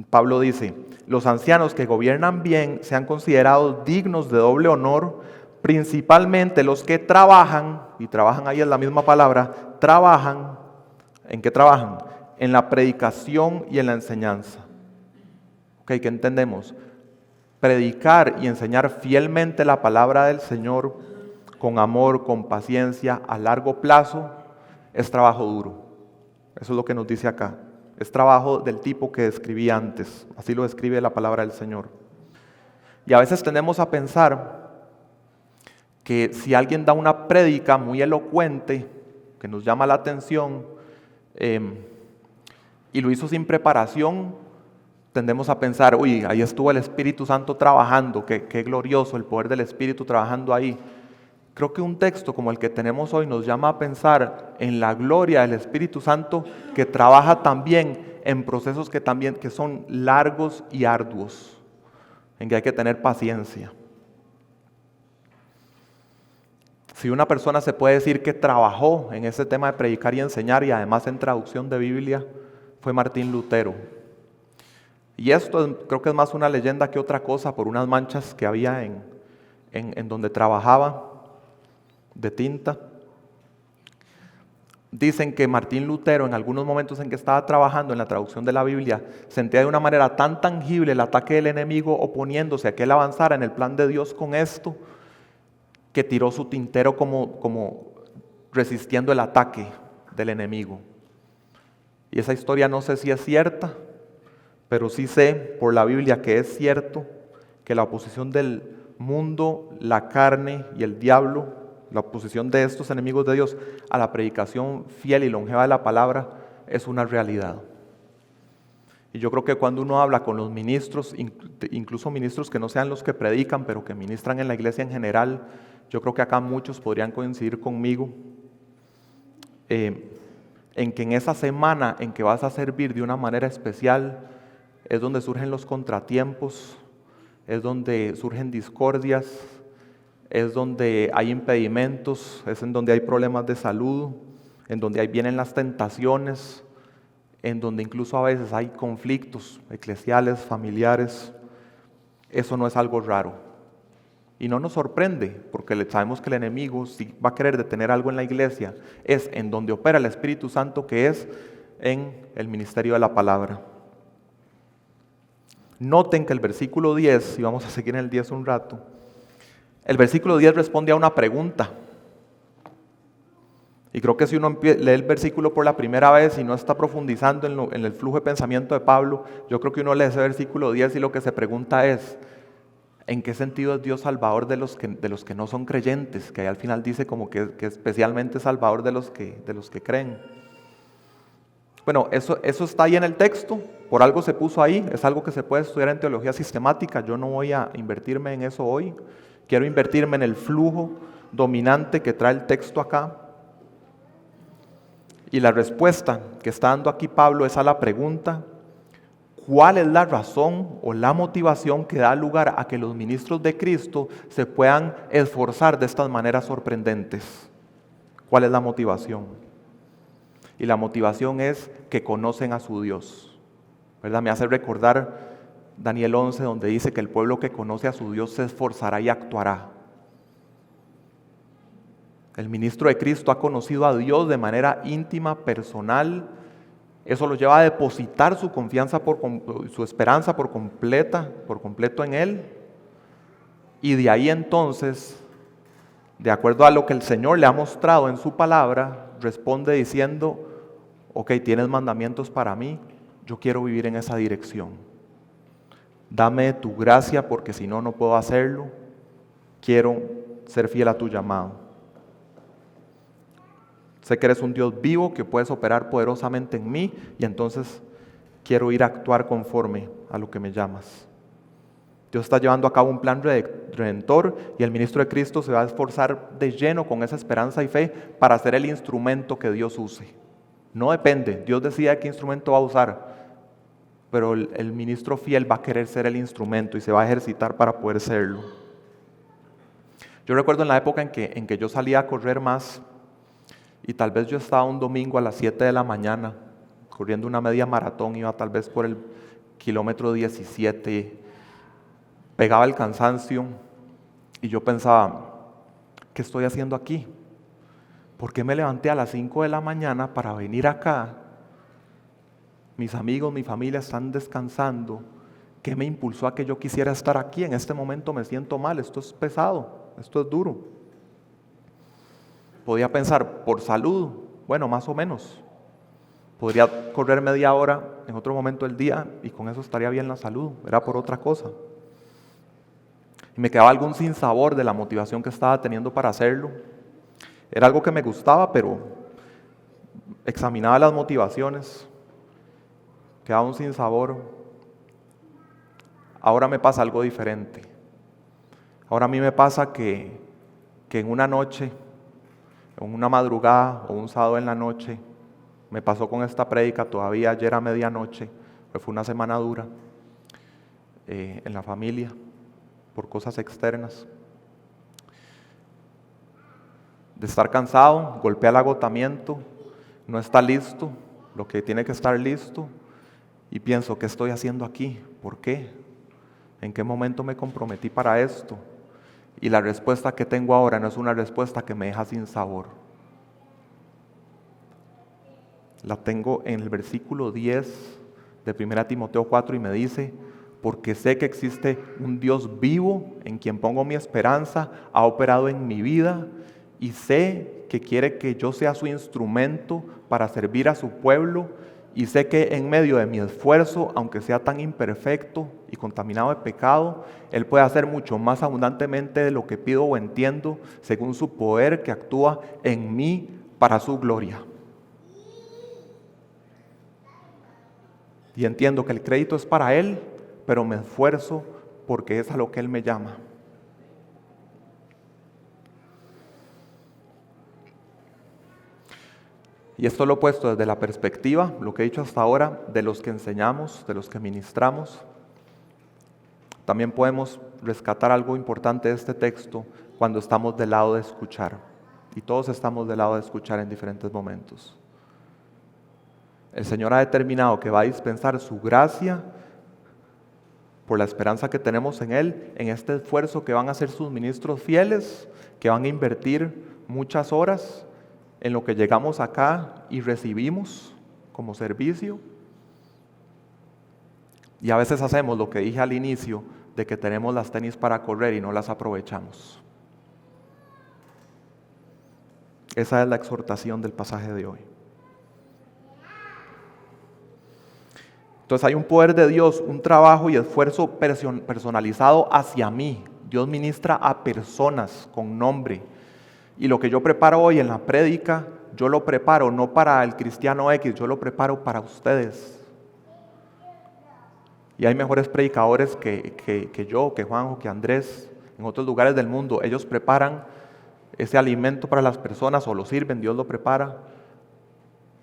Pablo dice, los ancianos que gobiernan bien sean considerados dignos de doble honor, principalmente los que trabajan, y trabajan ahí es la misma palabra, trabajan, ¿en qué trabajan? En la predicación y en la enseñanza. ¿Ok? ¿Qué entendemos? Predicar y enseñar fielmente la palabra del Señor con amor, con paciencia, a largo plazo, es trabajo duro. Eso es lo que nos dice acá. Es trabajo del tipo que describí antes. Así lo describe la palabra del Señor. Y a veces tendemos a pensar que si alguien da una prédica muy elocuente, que nos llama la atención, y lo hizo sin preparación, tendemos a pensar, uy, ahí estuvo el Espíritu Santo trabajando, qué glorioso el poder del Espíritu trabajando ahí. Creo que un texto como el que tenemos hoy nos llama a pensar en la gloria del Espíritu Santo que trabaja también en procesos que son largos y arduos, en que hay que tener paciencia. Si una persona se puede decir que trabajó en ese tema de predicar y enseñar y además en traducción de Biblia, fue Martín Lutero. Y esto creo que es más una leyenda que otra cosa por unas manchas que había en donde trabajaba de tinta. Dicen que Martín Lutero en algunos momentos en que estaba trabajando en la traducción de la Biblia sentía de una manera tan tangible el ataque del enemigo oponiéndose a que él avanzara en el plan de Dios con esto, que tiró su tintero como resistiendo el ataque del enemigo. Y esa historia no sé si es cierta, pero sí sé por la Biblia que es cierto que la oposición del mundo, la carne y el diablo, la oposición de estos enemigos de Dios a la predicación fiel y longeva de la palabra es una realidad. Y yo creo que cuando uno habla con los ministros, incluso ministros que no sean los que predican, pero que ministran en la iglesia en general, yo creo que acá muchos podrían coincidir conmigo en que en esa semana en que vas a servir de una manera especial es donde surgen los contratiempos, es donde surgen discordias, es donde hay impedimentos, es en donde hay problemas de salud, en donde ahí vienen las tentaciones, en donde incluso a veces hay conflictos eclesiales, familiares. Eso no es algo raro. Y no nos sorprende, porque sabemos que el enemigo, si va a querer detener algo en la iglesia, es en donde opera el Espíritu Santo, que es en el ministerio de la palabra. Noten que el versículo 10, y vamos a seguir en el 10 un rato, el versículo 10 responde a una pregunta. Y creo que si uno lee el versículo por la primera vez y no está profundizando en el flujo de pensamiento de Pablo, yo creo que uno lee ese versículo 10 y lo que se pregunta es, ¿en qué sentido es Dios salvador de los que no son creyentes? Que ahí al final dice como que especialmente salvador de los que creen. Bueno, eso está ahí en el texto, por algo se puso ahí, es algo que se puede estudiar en teología sistemática. Yo no voy a invertirme en eso hoy, quiero invertirme en el flujo dominante que trae el texto acá. Y la respuesta que está dando aquí Pablo es a la pregunta, ¿cuál es la razón o la motivación que da lugar a que los ministros de Cristo se puedan esforzar de estas maneras sorprendentes? ¿Cuál es la motivación? Y la motivación es que conocen a su Dios, ¿verdad? Me hace recordar Daniel 11, donde dice que el pueblo que conoce a su Dios se esforzará y actuará. El ministro de Cristo ha conocido a Dios de manera íntima, personal. Eso lo lleva a depositar su confianza, su esperanza por completo en Él. Y de ahí entonces, de acuerdo a lo que el Señor le ha mostrado en su palabra, responde diciendo, ok, tienes mandamientos para mí, yo quiero vivir en esa dirección. Dame tu gracia porque si no, no puedo hacerlo. Quiero ser fiel a tu llamado. Sé que eres un Dios vivo, que puedes operar poderosamente en mí y entonces quiero ir a actuar conforme a lo que me llamas. Dios está llevando a cabo un plan redentor y el ministro de Cristo se va a esforzar de lleno con esa esperanza y fe para ser el instrumento que Dios use. No depende, Dios decide qué instrumento va a usar, pero el ministro fiel va a querer ser el instrumento y se va a ejercitar para poder serlo. Yo recuerdo en la época en que yo salía a correr más y tal vez yo estaba un domingo a las 7 de la mañana corriendo una media maratón, iba tal vez por el kilómetro 17, pegaba el cansancio y yo pensaba, ¿qué estoy haciendo aquí? ¿Por qué me levanté a las 5 de la mañana para venir acá? Mis amigos, mi familia están descansando. ¿Qué me impulsó a que yo quisiera estar aquí? En este momento me siento mal, esto es pesado, esto es duro. Podía pensar, por salud, bueno, más o menos. Podría correr media hora en otro momento del día y con eso estaría bien la salud, era por otra cosa. Y me quedaba algún sinsabor de la motivación que estaba teniendo para hacerlo. Era algo que me gustaba, pero examinaba las motivaciones, quedaba un sinsabor. Ahora me pasa algo diferente. Ahora a mí me pasa que en una noche, en una madrugada o un sábado en la noche, me pasó con esta prédica todavía ayer a medianoche, pues fue una semana dura en la familia por cosas externas. De estar cansado, golpea el agotamiento, no está listo, lo que tiene que estar listo, y pienso, ¿qué estoy haciendo aquí? ¿Por qué? ¿En qué momento me comprometí para esto? Y la respuesta que tengo ahora no es una respuesta que me deja sin sabor. La tengo en el versículo 10 de 1 Timoteo 4 y me dice, porque sé que existe un Dios vivo en quien pongo mi esperanza, ha operado en mi vida y sé que quiere que yo sea su instrumento para servir a su pueblo y sé que en medio de mi esfuerzo, aunque sea tan imperfecto y contaminado de pecado, Él puede hacer mucho más abundantemente de lo que pido o entiendo, según su poder que actúa en mí para su gloria. Y entiendo que el crédito es para Él, pero me esfuerzo porque es a lo que Él me llama. Y esto lo he puesto desde la perspectiva, lo que he dicho hasta ahora, de los que enseñamos, de los que ministramos. También podemos rescatar algo importante de este texto cuando estamos del lado de escuchar. Y todos estamos del lado de escuchar en diferentes momentos. El Señor ha determinado que va a dispensar su gracia por la esperanza que tenemos en Él, en este esfuerzo que van a hacer sus ministros fieles, que van a invertir muchas horas en lo que llegamos acá y recibimos como servicio. Y a veces hacemos lo que dije al inicio, de que tenemos las tenis para correr y no las aprovechamos. Esa es la exhortación del pasaje de hoy. Entonces hay un poder de Dios, un trabajo y esfuerzo personalizado hacia mí. Dios ministra a personas con nombre. Y lo que yo preparo hoy en la prédica, yo lo preparo no para el cristiano X, yo lo preparo para ustedes. Y hay mejores predicadores que yo, que Juanjo, que Andrés, en otros lugares del mundo. Ellos preparan ese alimento para las personas o lo sirven, Dios lo prepara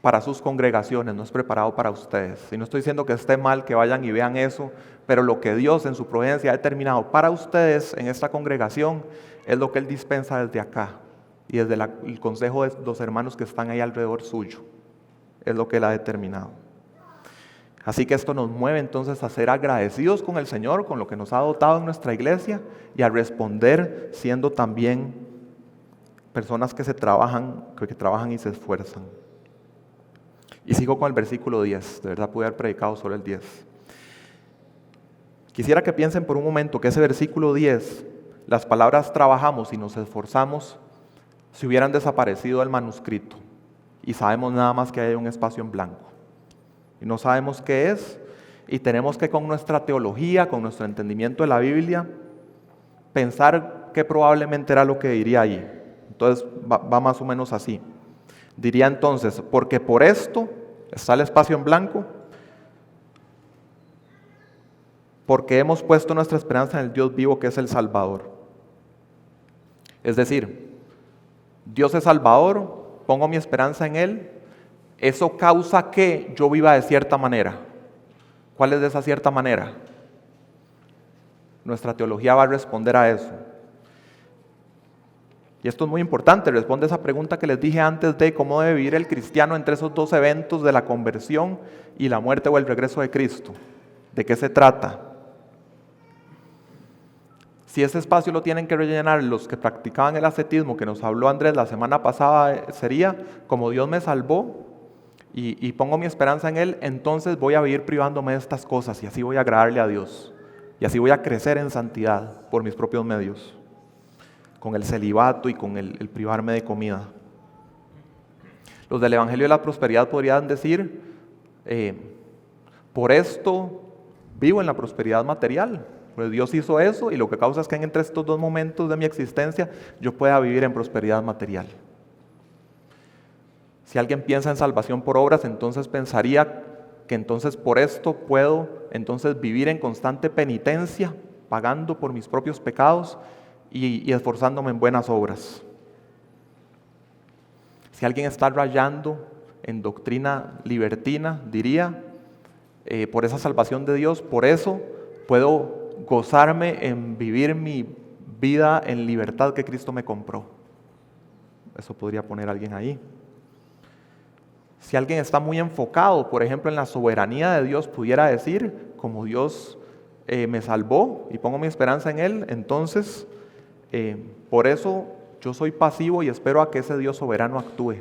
para sus congregaciones, no es preparado para ustedes. Y no estoy diciendo que esté mal que vayan y vean eso, pero lo que Dios en su providencia ha determinado para ustedes en esta congregación es lo que Él dispensa desde acá y desde el consejo de los hermanos que están ahí alrededor suyo. Es lo que Él ha determinado. Así que esto nos mueve entonces a ser agradecidos con el Señor, con lo que nos ha dotado en nuestra iglesia y a responder siendo también personas que trabajan y se esfuerzan. Y sigo con el versículo 10, de verdad pude haber predicado solo el 10. Quisiera que piensen por un momento que ese versículo 10, las palabras trabajamos y nos esforzamos, si hubieran desaparecido del manuscrito y sabemos nada más que hay un espacio en blanco y no sabemos qué es y tenemos que con nuestra teología, con nuestro entendimiento de la Biblia, pensar que probablemente era lo que diría ahí. Entonces va más o menos así. Diría entonces, porque por esto está el espacio en blanco, porque hemos puesto nuestra esperanza en el Dios vivo que es el Salvador. Es decir, Dios es Salvador, pongo mi esperanza en Él, eso causa que yo viva de cierta manera. ¿Cuál es de esa cierta manera? Nuestra teología va a responder a eso. Y esto es muy importante, responde esa pregunta que les dije antes de cómo debe vivir el cristiano entre esos dos eventos de la conversión y la muerte o el regreso de Cristo. ¿De qué se trata? Si ese espacio lo tienen que rellenar los que practicaban el ascetismo que nos habló Andrés la semana pasada, sería como Dios me salvó y pongo mi esperanza en Él, entonces voy a vivir privándome de estas cosas y así voy a agradarle a Dios. Y así voy a crecer en santidad por mis propios medios, con el celibato y con el privarme de comida. Los del Evangelio de la Prosperidad podrían decir, por esto vivo en la prosperidad material. Pues Dios hizo eso y lo que causa es que entre estos dos momentos de mi existencia yo pueda vivir en prosperidad material. Si alguien piensa en salvación por obras, entonces pensaría que entonces por esto puedo entonces vivir en constante penitencia, pagando por mis propios pecados y esforzándome en buenas obras. Si alguien está rayando en doctrina libertina, diría, por esa salvación de Dios, por eso puedo gozarme en vivir mi vida en libertad que Cristo me compró. Eso podría poner alguien ahí. Si alguien está muy enfocado, por ejemplo, en la soberanía de Dios, pudiera decir, como Dios me salvó y pongo mi esperanza en Él, entonces por eso yo soy pasivo y espero a que ese Dios soberano actúe.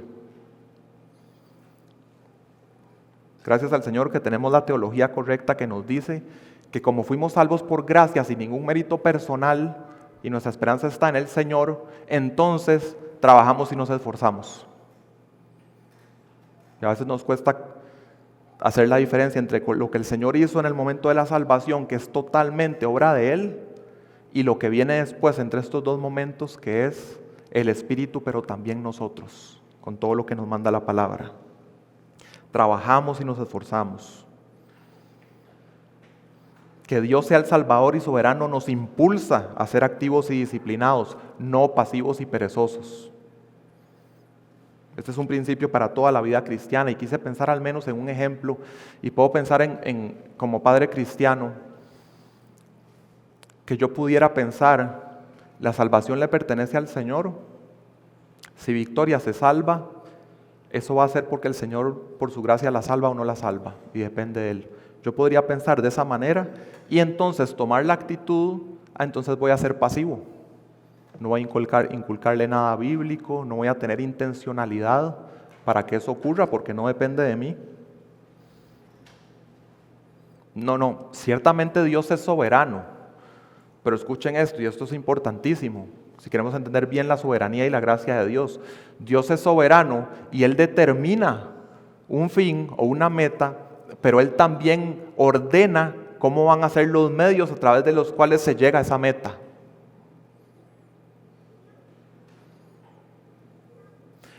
Gracias al Señor que tenemos la teología correcta que nos dice que como fuimos salvos por gracia sin ningún mérito personal y nuestra esperanza está en el Señor, entonces trabajamos y nos esforzamos. Y a veces nos cuesta hacer la diferencia entre lo que el Señor hizo en el momento de la salvación, que es totalmente obra de Él, y lo que viene después entre estos dos momentos, que es el Espíritu, pero también nosotros, con todo lo que nos manda la palabra. Trabajamos y nos esforzamos. Que Dios sea el Salvador y soberano nos impulsa a ser activos y disciplinados, no pasivos y perezosos. Este es un principio para toda la vida cristiana y quise pensar al menos en un ejemplo y puedo pensar como padre cristiano que yo pudiera pensar, la salvación le pertenece al Señor. Si Victoria se salva, eso va a ser porque el Señor por su gracia la salva o no la salva y depende de Él. Yo podría pensar de esa manera y entonces tomar la actitud, entonces voy a ser pasivo. No voy a inculcarle nada bíblico, no voy a tener intencionalidad para que eso ocurra porque no depende de mí. No, ciertamente Dios es soberano, pero escuchen esto y esto es importantísimo. Si queremos entender bien la soberanía y la gracia de Dios, Dios es soberano y Él determina un fin o una meta, pero Él también ordena cómo van a ser los medios a través de los cuales se llega a esa meta.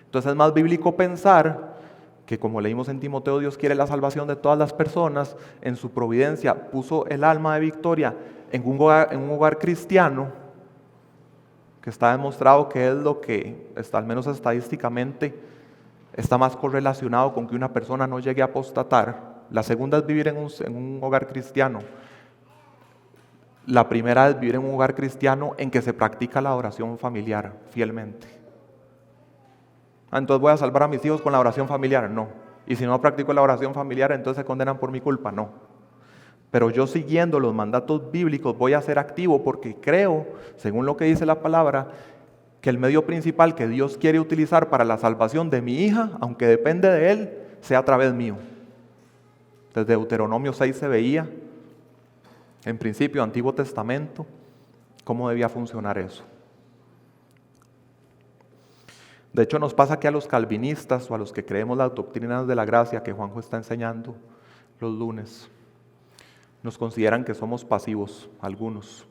Entonces es más bíblico pensar que, como leímos en Timoteo, Dios quiere la salvación de todas las personas. En su providencia puso el alma de Victoria en un hogar cristiano, que está demostrado que es lo que, al menos estadísticamente, está más correlacionado con que una persona no llegue a apostatar. La segunda es vivir en un hogar cristiano. La primera es vivir en un hogar cristiano en que se practica la oración familiar fielmente. Entonces voy a salvar a mis hijos con la oración familiar, no. Y si no practico la oración familiar, entonces se condenan por mi culpa, no. Pero yo siguiendo los mandatos bíblicos voy a ser activo porque creo, según lo que dice la palabra, que el medio principal que Dios quiere utilizar para la salvación de mi hija, aunque depende de Él, sea a través mío. Desde Deuteronomio 6 se veía, en principio, Antiguo Testamento, cómo debía funcionar eso. De hecho, nos pasa que a los calvinistas o a los que creemos las doctrinas de la gracia que Juanjo está enseñando los lunes, nos consideran que somos pasivos, algunos.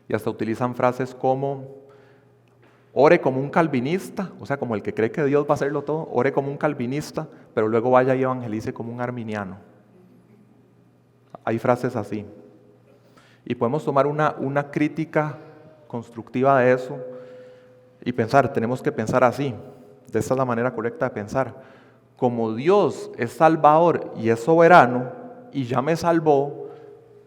Y hasta utilizan frases como, ore como un calvinista, o sea, como el que cree que Dios va a hacerlo todo, ore como un calvinista, pero luego vaya y evangelice como un arminiano. Hay frases así. Y podemos tomar una crítica constructiva de eso, y pensar, tenemos que pensar así, de esta es la manera correcta de pensar. Como Dios es salvador y es soberano, y ya me salvó,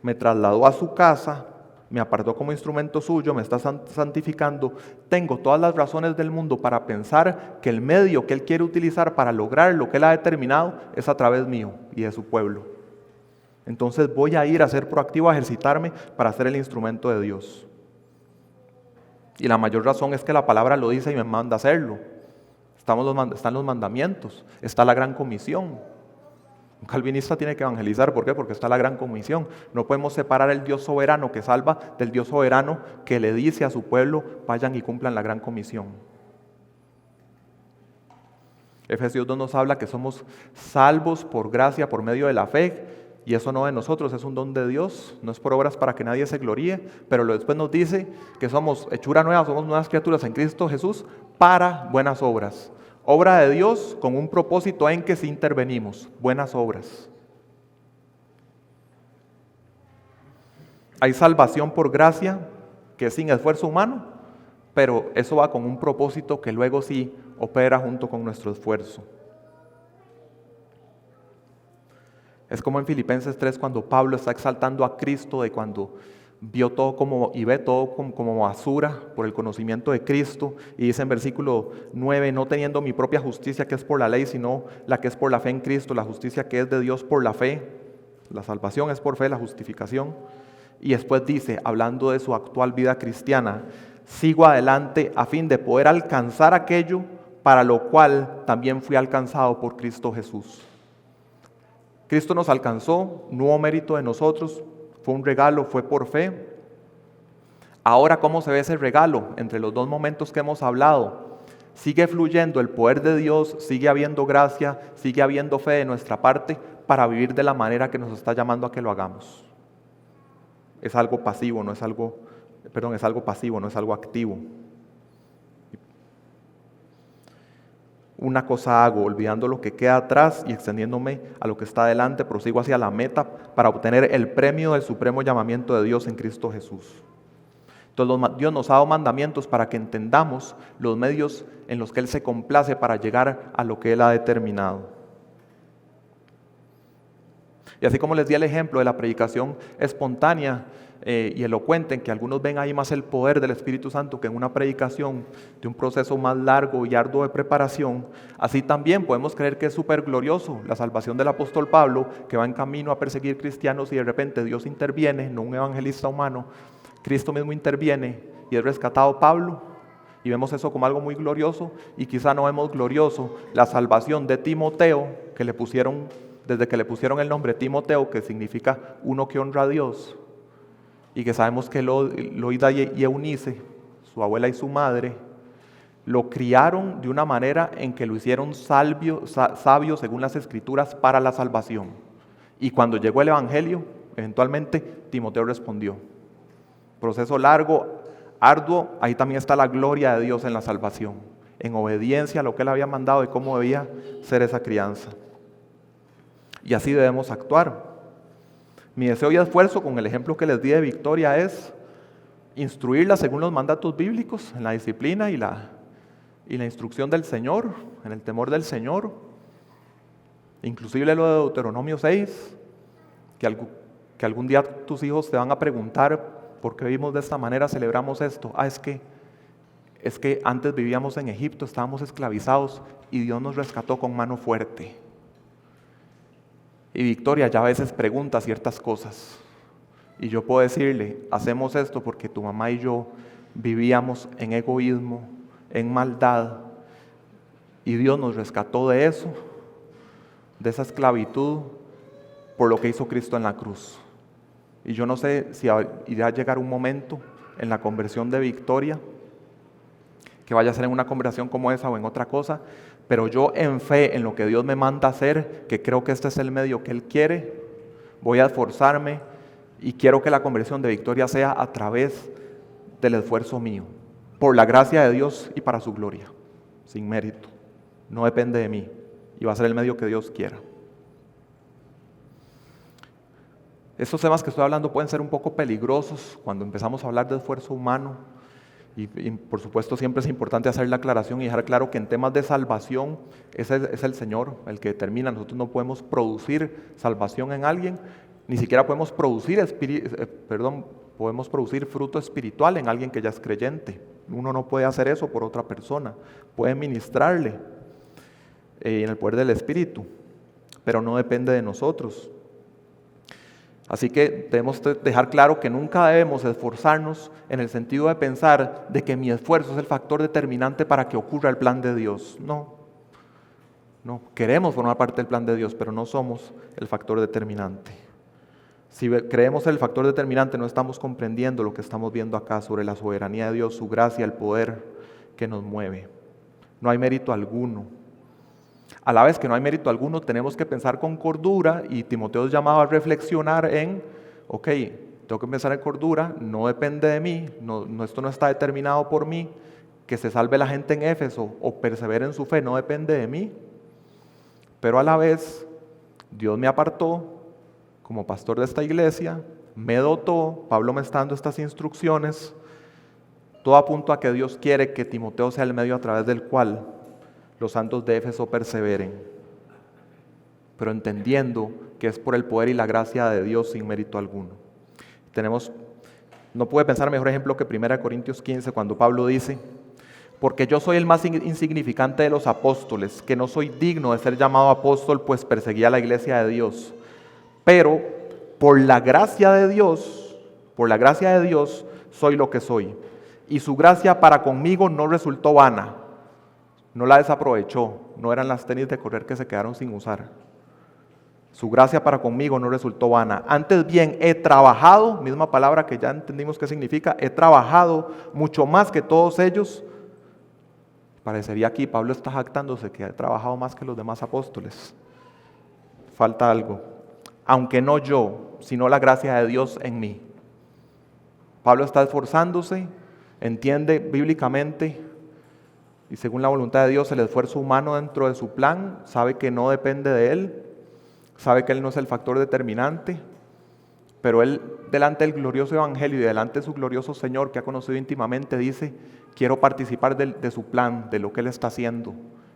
me trasladó a su casa, me apartó como instrumento suyo, me está santificando, tengo todas las razones del mundo para pensar que el medio que Él quiere utilizar para lograr lo que Él ha determinado es a través mío y de su pueblo. Entonces voy a ir a ser proactivo, a ejercitarme para ser el instrumento de Dios. Y la mayor razón es que la palabra lo dice y me manda a hacerlo. Están los mandamientos, está la gran comisión. Un calvinista tiene que evangelizar, ¿por qué? Porque está la gran comisión. No podemos separar el Dios soberano que salva del Dios soberano que le dice a su pueblo, vayan y cumplan la gran comisión. Efesios 2 nos habla que somos salvos por gracia, por medio de la fe, y eso no de nosotros, es un don de Dios, no es por obras para que nadie se gloríe, pero después nos dice que somos hechura nueva, somos nuevas criaturas en Cristo Jesús para buenas obras. Obra de Dios con un propósito en que sí intervenimos, buenas obras. Hay salvación por gracia, que es sin esfuerzo humano, pero eso va con un propósito que luego sí opera junto con nuestro esfuerzo. Es como en Filipenses 3 cuando Pablo está exaltando a Cristo de cuando vio todo y ve todo como basura por el conocimiento de Cristo, y dice en versículo 9, no teniendo mi propia justicia que es por la ley, sino la que es por la fe en Cristo, la justicia que es de Dios por la fe. La salvación es por fe, la justificación. Y después dice, hablando de su actual vida cristiana, sigo adelante a fin de poder alcanzar aquello para lo cual también fui alcanzado por Cristo Jesús. Cristo nos alcanzó, no hubo mérito de nosotros, fue un regalo, fue por fe. Ahora, ¿cómo se ve ese regalo? Entre los dos momentos que hemos hablado, sigue fluyendo el poder de Dios, sigue habiendo gracia, sigue habiendo fe de nuestra parte para vivir de la manera que nos está llamando a que lo hagamos. Es algo pasivo, es algo pasivo, no es algo activo. Una cosa hago, olvidando lo que queda atrás y extendiéndome a lo que está adelante, prosigo hacia la meta para obtener el premio del supremo llamamiento de Dios en Cristo Jesús. Entonces Dios nos ha dado mandamientos para que entendamos los medios en los que Él se complace para llegar a lo que Él ha determinado. Y así como les di el ejemplo de la predicación espontánea y elocuente, en que algunos ven ahí más el poder del Espíritu Santo que en una predicación de un proceso más largo y arduo de preparación, así también podemos creer que es súper glorioso la salvación del apóstol Pablo, que va en camino a perseguir cristianos y de repente Dios interviene, no un evangelista humano, Cristo mismo interviene y es rescatado Pablo, y vemos eso como algo muy glorioso. Y quizá no vemos glorioso la salvación de Timoteo, desde que le pusieron el nombre Timoteo, que significa uno que honra a Dios, y que sabemos que Loida y Eunice, su abuela y su madre, lo criaron de una manera en que lo hicieron sabio según las Escrituras para la salvación. Y cuando llegó el Evangelio, eventualmente Timoteo respondió. Proceso largo, arduo, ahí también está la gloria de Dios en la salvación, en obediencia a lo que Él había mandado y cómo debía ser esa crianza. Y así debemos actuar. Mi deseo y esfuerzo, con el ejemplo que les di de Victoria, es instruirla según los mandatos bíblicos, en la disciplina y la instrucción del Señor, en el temor del Señor. Inclusive lo de Deuteronomio 6, que algún día tus hijos te van a preguntar por qué vivimos de esta manera, celebramos esto. Es que antes vivíamos en Egipto, estábamos esclavizados y Dios nos rescató con mano fuerte. Y Victoria ya a veces pregunta ciertas cosas. Y yo puedo decirle, hacemos esto porque tu mamá y yo vivíamos en egoísmo, en maldad. Y Dios nos rescató de eso, de esa esclavitud, por lo que hizo Cristo en la cruz. Y yo no sé si irá a llegar un momento en la conversión de Victoria, que vaya a ser en una conversión como esa o en otra cosa, pero yo en fe en lo que Dios me manda hacer, que creo que este es el medio que Él quiere, voy a esforzarme y quiero que la conversión de Victoria sea a través del esfuerzo mío, por la gracia de Dios y para su gloria, sin mérito. No depende de mí y va a ser el medio que Dios quiera. Estos temas que estoy hablando pueden ser un poco peligrosos cuando empezamos a hablar de esfuerzo humano. Y por supuesto siempre es importante hacer la aclaración y dejar claro que en temas de salvación es el Señor el que determina. Nosotros no podemos producir salvación en alguien, ni siquiera podemos producir fruto espiritual en alguien que ya es creyente. Uno no puede hacer eso por otra persona, puede ministrarle en el poder del Espíritu, pero no depende de nosotros. Así que debemos dejar claro que nunca debemos esforzarnos en el sentido de pensar de que mi esfuerzo es el factor determinante para que ocurra el plan de Dios. No, queremos formar parte del plan de Dios, pero no somos el factor determinante. Si creemos el factor determinante, no estamos comprendiendo lo que estamos viendo acá sobre la soberanía de Dios, su gracia, el poder que nos mueve. No hay mérito alguno. A la vez que no hay mérito alguno, tenemos que pensar con cordura, y Timoteo es llamado a reflexionar en, ok, tengo que pensar en cordura, no depende de mí, esto no está determinado por mí, que se salve la gente en Éfeso o persevere en su fe, no depende de mí, pero a la vez Dios me apartó como pastor de esta iglesia, me dotó, Pablo me está dando estas instrucciones, todo apunta a que Dios quiere que Timoteo sea el medio a través del cual los santos de Éfeso perseveren, pero entendiendo que es por el poder y la gracia de Dios sin mérito alguno. No puede pensar mejor ejemplo que 1 Corintios 15, cuando Pablo dice: porque yo soy el más insignificante de los apóstoles, que no soy digno de ser llamado apóstol, pues perseguía a la iglesia de Dios. Pero por la gracia de Dios soy lo que soy. Y su gracia para conmigo no resultó vana. No la desaprovechó, no eran las tenis de correr que se quedaron sin usar. Su gracia para conmigo no resultó vana. Antes bien, he trabajado, misma palabra que ya entendimos qué significa, he trabajado mucho más que todos ellos. Parecería aquí, Pablo está jactándose que ha trabajado más que los demás apóstoles. Falta algo. Aunque no yo, sino la gracia de Dios en mí. Pablo está esforzándose, entiende bíblicamente y según la voluntad de Dios el esfuerzo humano dentro de su plan, sabe que no depende de él, sabe que él no es el factor determinante, pero él delante del glorioso evangelio y delante de su glorioso Señor que ha conocido íntimamente dice: quiero participar de su plan, de lo que él está haciendo,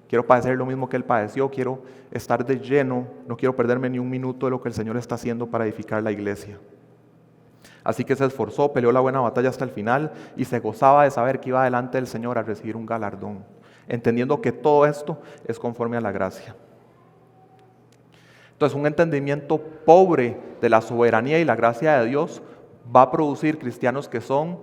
quiero padecer lo mismo que él padeció, quiero estar de lleno, no quiero perderme ni un minuto de lo que el Señor está haciendo para edificar la iglesia. Así que se esforzó, peleó la buena batalla hasta el final y se gozaba de saber que iba delante del Señor a recibir un galardón, entendiendo que todo esto es conforme a la gracia. Entonces, un entendimiento pobre de la soberanía y la gracia de Dios va a producir cristianos que son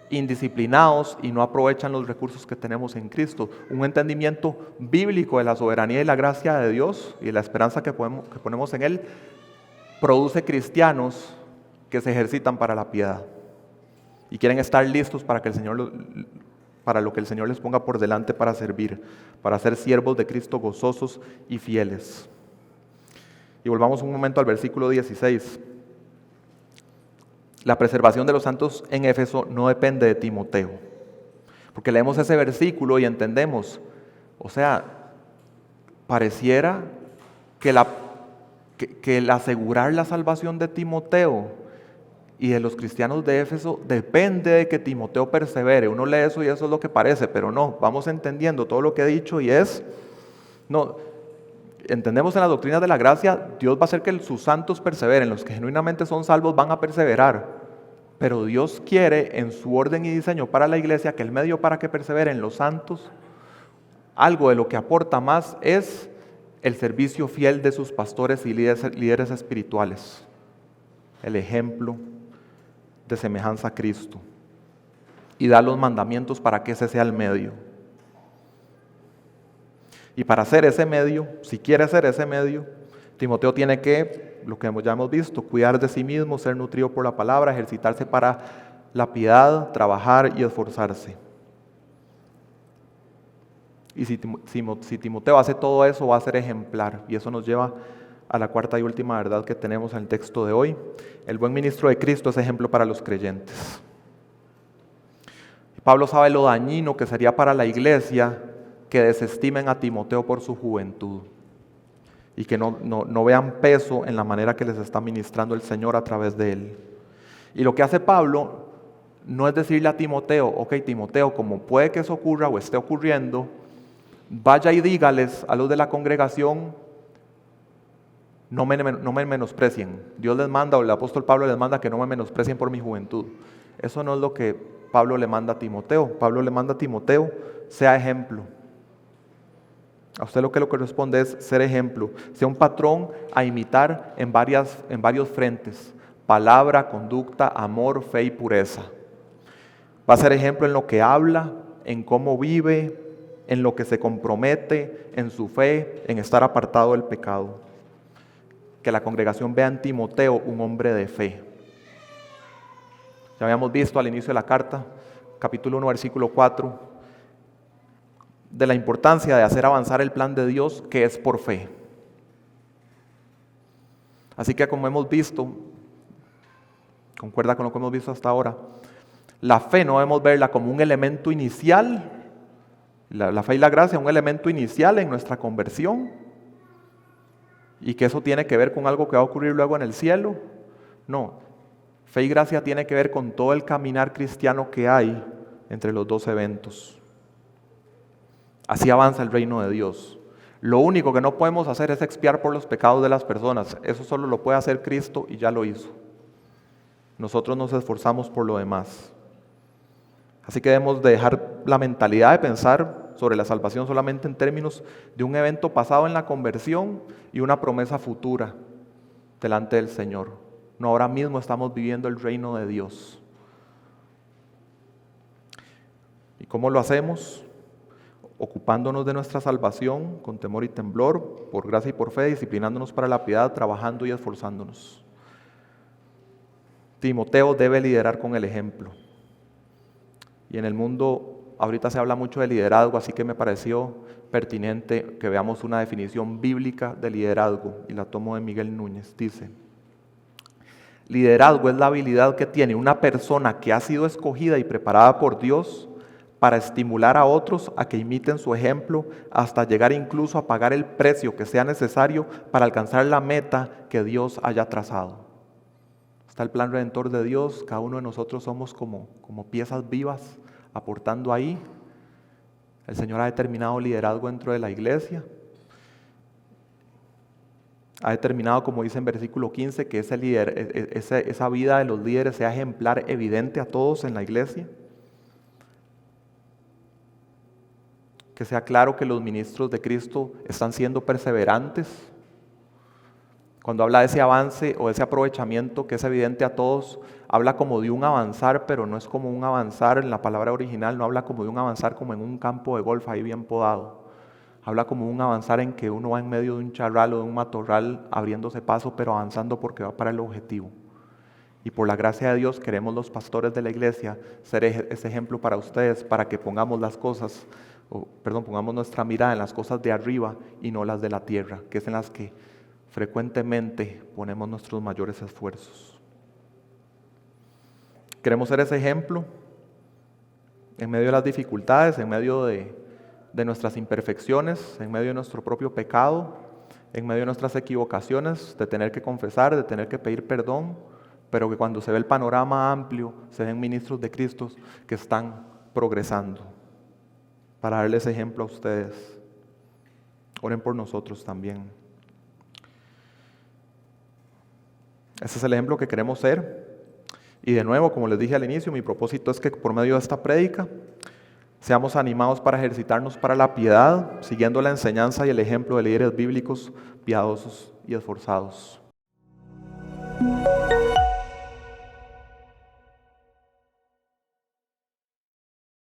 indisciplinados y no aprovechan los recursos que tenemos en Cristo. Un entendimiento bíblico de la soberanía y la gracia de Dios y la esperanza que ponemos en Él produce cristianos que se ejercitan para la piedad y quieren estar listos para lo que el Señor les ponga por delante para servir, para ser siervos de Cristo gozosos y fieles. Y volvamos un momento al versículo 16. La preservación de los santos en Éfeso no depende de Timoteo, porque leemos ese versículo y entendemos, o sea, pareciera que el asegurar la salvación de Timoteo y de los cristianos de Éfeso depende de que Timoteo persevere. Uno lee eso y eso es lo que parece, pero no, vamos entendiendo todo lo que he dicho y entendemos en las doctrinas de la gracia, Dios va a hacer que sus santos perseveren, los que genuinamente son salvos van a perseverar, pero Dios quiere en su orden y diseño para la iglesia que el medio para que perseveren los santos, algo de lo que aporta más es el servicio fiel de sus pastores y líderes espirituales, el ejemplo de semejanza a Cristo y da los mandamientos para que ese sea el medio. Y para ser ese medio, si quiere ser ese medio, Timoteo tiene que, lo que ya hemos visto, cuidar de sí mismo, ser nutrido por la palabra, ejercitarse para la piedad, trabajar y esforzarse. Y si Timoteo hace todo eso, va a ser ejemplar. Y eso nos lleva a la cuarta y última verdad que tenemos en el texto de hoy. El buen ministro de Cristo es ejemplo para los creyentes. Pablo sabe lo dañino que sería para la iglesia que desestimen a Timoteo por su juventud y que no vean peso en la manera que les está ministrando el Señor a través de él. Y lo que hace Pablo no es decirle a Timoteo: ok, Timoteo, como puede que eso ocurra o esté ocurriendo, vaya y dígales a los de la congregación, no me menosprecien. Dios les manda, o el apóstol Pablo les manda que no me menosprecien por mi juventud. Eso no es lo que Pablo le manda a Timoteo. Pablo le manda a Timoteo: sea ejemplo. A usted lo que le corresponde es ser ejemplo, sea un patrón a imitar en varios frentes. palabra, conducta, amor, fe y pureza. Va a ser ejemplo en lo que habla, en cómo vive, en lo que se compromete, en su fe, en estar apartado del pecado. Que la congregación vea en Timoteo un hombre de fe. Ya habíamos visto al inicio de la carta, capítulo 1, versículo 4, de la importancia de hacer avanzar el plan de Dios, que es por fe. Así que, como hemos visto, concuerda con lo que hemos visto hasta ahora, la fe no debemos verla como un elemento inicial, la fe y la gracia, un elemento inicial en nuestra conversión, y que eso tiene que ver con algo que va a ocurrir luego en el cielo. No, fe y gracia tiene que ver con todo el caminar cristiano que hay entre los dos eventos. Así avanza el reino de Dios. Lo único que no podemos hacer es expiar por los pecados de las personas. Eso solo lo puede hacer Cristo y ya lo hizo. Nosotros nos esforzamos por lo demás. Así que debemos de dejar la mentalidad de pensar sobre la salvación solamente en términos de un evento pasado en la conversión y una promesa futura delante del Señor. No, ahora mismo estamos viviendo el reino de Dios. ¿Y cómo lo hacemos? Ocupándonos de nuestra salvación con temor y temblor, por gracia y por fe, disciplinándonos para la piedad, trabajando y esforzándonos. Timoteo debe liderar con el ejemplo. Y en el mundo ahorita se habla mucho de liderazgo, así que me pareció pertinente que veamos una definición bíblica de liderazgo, y la tomo de Miguel Núñez. Dice: liderazgo es la habilidad que tiene una persona que ha sido escogida y preparada por Dios para estimular a otros a que imiten su ejemplo, hasta llegar incluso a pagar el precio que sea necesario para alcanzar la meta que Dios haya trazado. Está el plan redentor de Dios, cada uno de nosotros somos como piezas vivas aportando ahí. El Señor ha determinado liderazgo dentro de la iglesia. Ha determinado, como dice en versículo 15, que esa vida de los líderes sea ejemplar, evidente a todos en la iglesia. Que sea claro que los ministros de Cristo están siendo perseverantes. Cuando habla de ese avance o ese aprovechamiento que es evidente a todos, habla como de un avanzar, pero no es como un avanzar en la palabra original, no habla como de un avanzar como en un campo de golf ahí bien podado. Habla como un avanzar en que uno va en medio de un charral o de un matorral abriéndose paso, pero avanzando porque va para el objetivo. Y por la gracia de Dios queremos los pastores de la iglesia ser ese ejemplo para ustedes, para que pongamos pongamos nuestra mirada en las cosas de arriba y no las de la tierra, que es en las que frecuentemente ponemos nuestros mayores esfuerzos. Queremos ser ese ejemplo en medio de las dificultades, en medio de nuestras imperfecciones, en medio de nuestro propio pecado, en medio de nuestras equivocaciones, de tener que confesar, de tener que pedir perdón, pero que cuando se ve el panorama amplio, se ven ministros de Cristo que están progresando. Para darles ejemplo a ustedes. Oren por nosotros también. Ese es el ejemplo que queremos ser. Y de nuevo, como les dije al inicio, mi propósito es que por medio de esta prédica seamos animados para ejercitarnos para la piedad, siguiendo la enseñanza y el ejemplo de líderes bíblicos piadosos y esforzados.